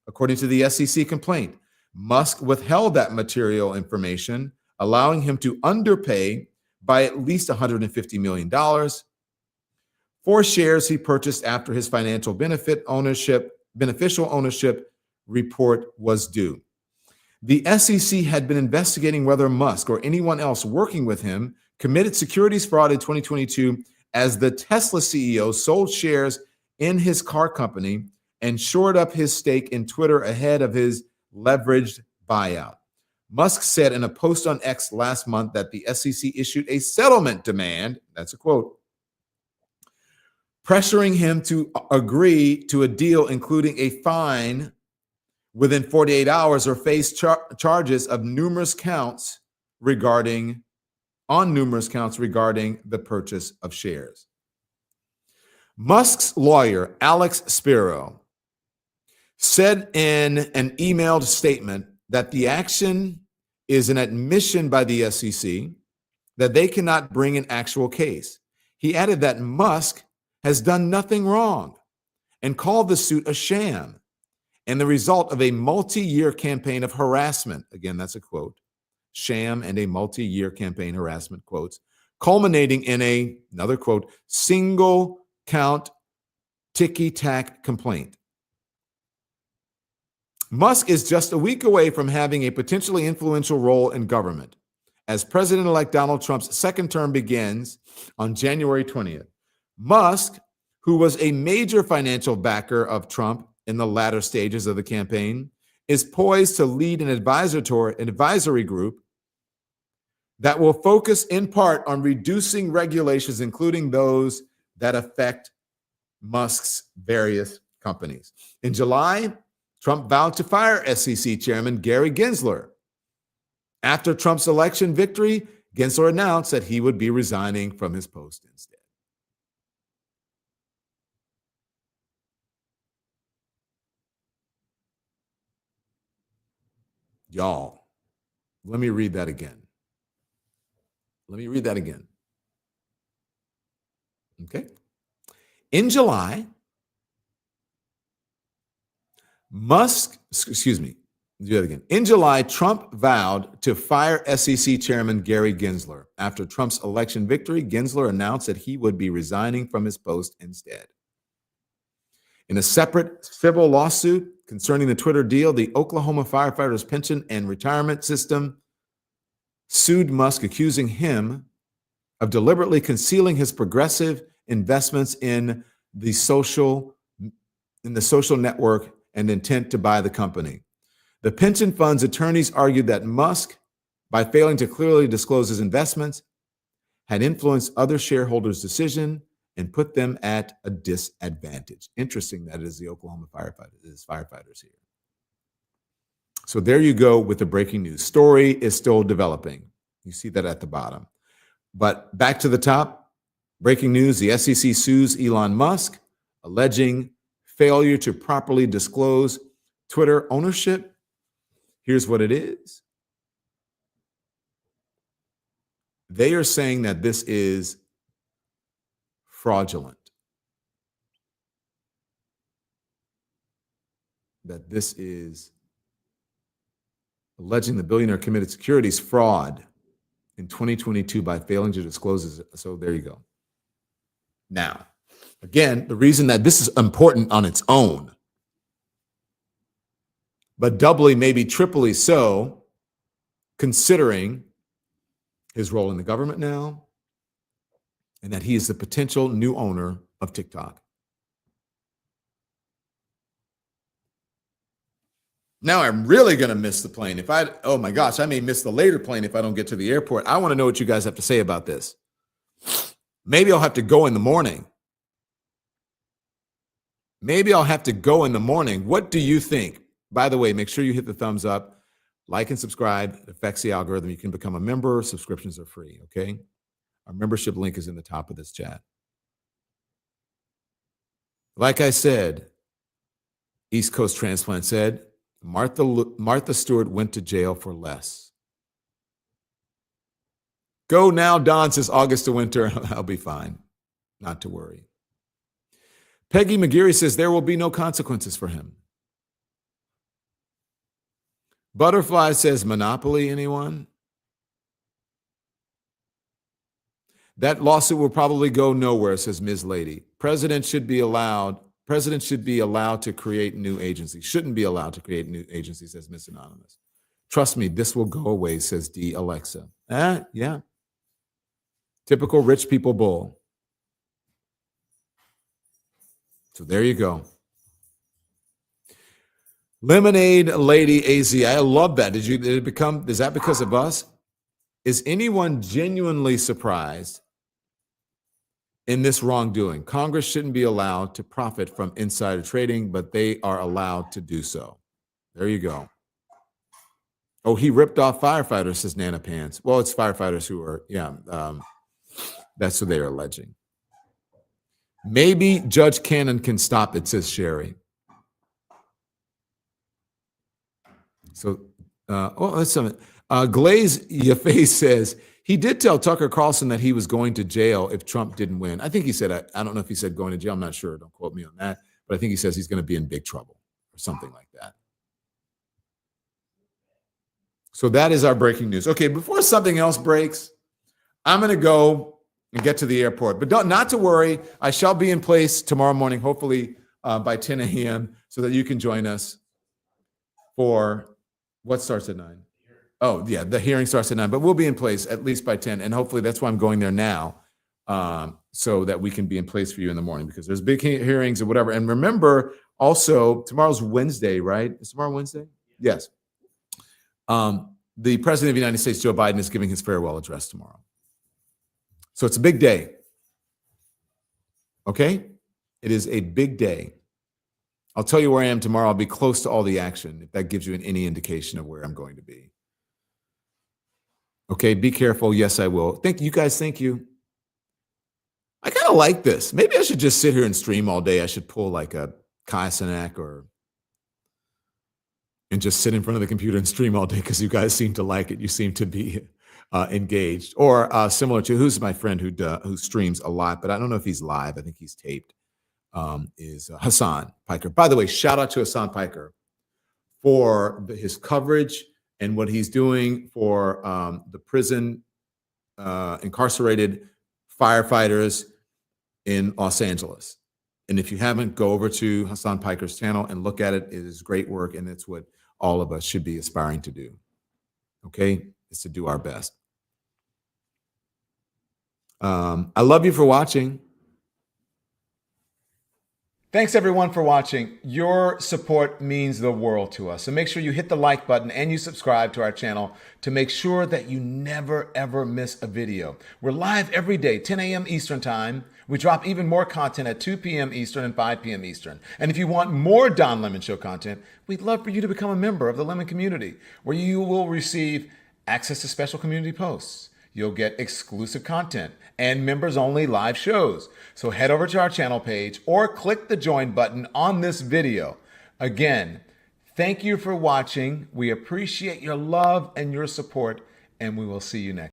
According to the SEC complaint, Musk withheld that material information, allowing him to underpay by at least $150 million for shares he purchased after his financial beneficial ownership report was due. The SEC had been investigating whether Musk or anyone else working with him committed securities fraud in 2022 as the Tesla CEO sold shares in his car company and shored up his stake in Twitter ahead of his leveraged buyout. Musk said in a post on X last month that the SEC issued a settlement demand, that's a quote, pressuring him to agree to a deal including a fine within 48 hours or face charges of numerous counts regarding on numerous counts regarding the purchase of shares. Musk's lawyer, Alex Spiro, said in an emailed statement that the action is an admission by the SEC that they cannot bring an actual case. He added that Musk has done nothing wrong and called the suit a sham and the result of a multi-year campaign of harassment. Again, that's a quote. Sham and a multi-year campaign harassment, quotes, culminating in another quote, single count ticky-tack complaint. Musk is just a week away from having a potentially influential role in government as President-elect Donald Trump's second term begins on January 20th. Musk, who was a major financial backer of Trump in the latter stages of the campaign, is poised to lead an advisory group that will focus in part on reducing regulations, including those that affect Musk's various companies. In July, Trump vowed to fire SEC Chairman Gary Gensler. After Trump's election victory, Gensler announced that he would be resigning from his post instead. Y'all, let me read that again. Okay. In July, In July, Trump vowed to fire SEC Chairman Gary Gensler. After Trump's election victory, Gensler announced that he would be resigning from his post instead. In a separate civil lawsuit concerning the Twitter deal, the Oklahoma firefighters' pension and retirement system sued Musk, accusing him of deliberately concealing his progressive investments in the social network and intent to buy the company. The pension fund's attorneys argued that Musk, by failing to clearly disclose his investments, had influenced other shareholders' decision and put them at a disadvantage. Interesting that it is the Oklahoma firefighters here. So there you go with the breaking news. Story is still developing. You see that at the bottom. But back to the top, breaking news, the SEC sues Elon Musk, alleging failure to properly disclose Twitter ownership. Here's what it is. They are saying that this is fraudulent. That this is alleging the billionaire committed securities fraud in 2022 by failing to disclose it. So there you go. Now, again, the reason that this is important on its own, but doubly, maybe triply so, considering his role in the government now, and that he is the potential new owner of TikTok. Now I'm really going to miss the plane. Oh my gosh, I may miss the later plane if I don't get to the airport. I want to know what you guys have to say about this. Maybe I'll have to go in the morning. What do you think? By the way, make sure you hit the thumbs up, like and subscribe. It affects the algorithm. You can become a member. Subscriptions are free, okay? Our membership link is in the top of this chat. Like I said, East Coast Transplant said, Martha Stewart went to jail for less. Go now, Don, says August to winter. I'll be fine. Not to worry. Peggy McGeary says there will be no consequences for him. Butterfly says Monopoly, anyone? That lawsuit will probably go nowhere, says Ms. Lady. President should be allowed to create new agencies. Shouldn't be allowed to create new agencies, says Miss Anonymous. Trust me, this will go away, says D. Alexa. Yeah. Typical rich people bull. So there you go. Lemonade Lady AZ. I love that. Is that because of us? Is anyone genuinely surprised in this wrongdoing? Congress shouldn't be allowed to profit from insider trading, but they are allowed to do so. There you go. Oh, he ripped off firefighters, says Nana Pants. Well, it's firefighters who are, that's what they are alleging. Maybe Judge Cannon can stop it, says Sherry. So, that's something. Glaze Yaface says, he did tell Tucker Carlson that he was going to jail if Trump didn't win. I think he said, I don't know if he said going to jail. I'm not sure. Don't quote me on that. But I think he says he's going to be in big trouble or something like that. So that is our breaking news. Okay, before something else breaks, I'm going to go and get to the airport. But not to worry. I shall be in place tomorrow morning, hopefully by 10 a.m. so that you can join us for what starts at 9. Oh, yeah, the hearing starts at 9. But we'll be in place at least by 10. And hopefully that's why I'm going there now, so that we can be in place for you in the morning, because there's big hearings or whatever. And remember, also, tomorrow's Wednesday, right? Is tomorrow Wednesday? Yes. The President of the United States, Joe Biden, is giving his farewell address tomorrow. So it's a big day. Okay? It is a big day. I'll tell you where I am tomorrow. I'll be close to all the action, if that gives you any indication of where I'm going to be. Okay, be careful. Yes, I will. Thank you guys. Thank you. I kind of like this. Maybe I should just sit here and stream all day. I should pull like a Kai Cenat and just sit in front of the computer and stream all day, because you guys seem to like it. You seem to be engaged. Or similar to, who's my friend who streams a lot, but I don't know if he's live. I think he's taped, is Hassan Piker. By the way, shout out to Hassan Piker for his coverage and what he's doing for the prison incarcerated firefighters in Los Angeles. And if you haven't, go over to Hassan Piker's channel and look at it. It is great work, and it's what all of us should be aspiring to do. Okay? Is to do our best. I love you for watching. Thanks, everyone, for watching. Your support means the world to us. So make sure you hit the like button and you subscribe to our channel to make sure that you never, ever miss a video. We're live every day, 10 a.m. Eastern Time. We drop even more content at 2 p.m. Eastern and 5 p.m. Eastern. And if you want more Don Lemon Show content, we'd love for you to become a member of the Lemon community, where you will receive access to special community posts. You'll get exclusive content and members-only live shows. So head over to our channel page or click the join button on this video. Again, thank you for watching. We appreciate your love and your support, and we will see you next.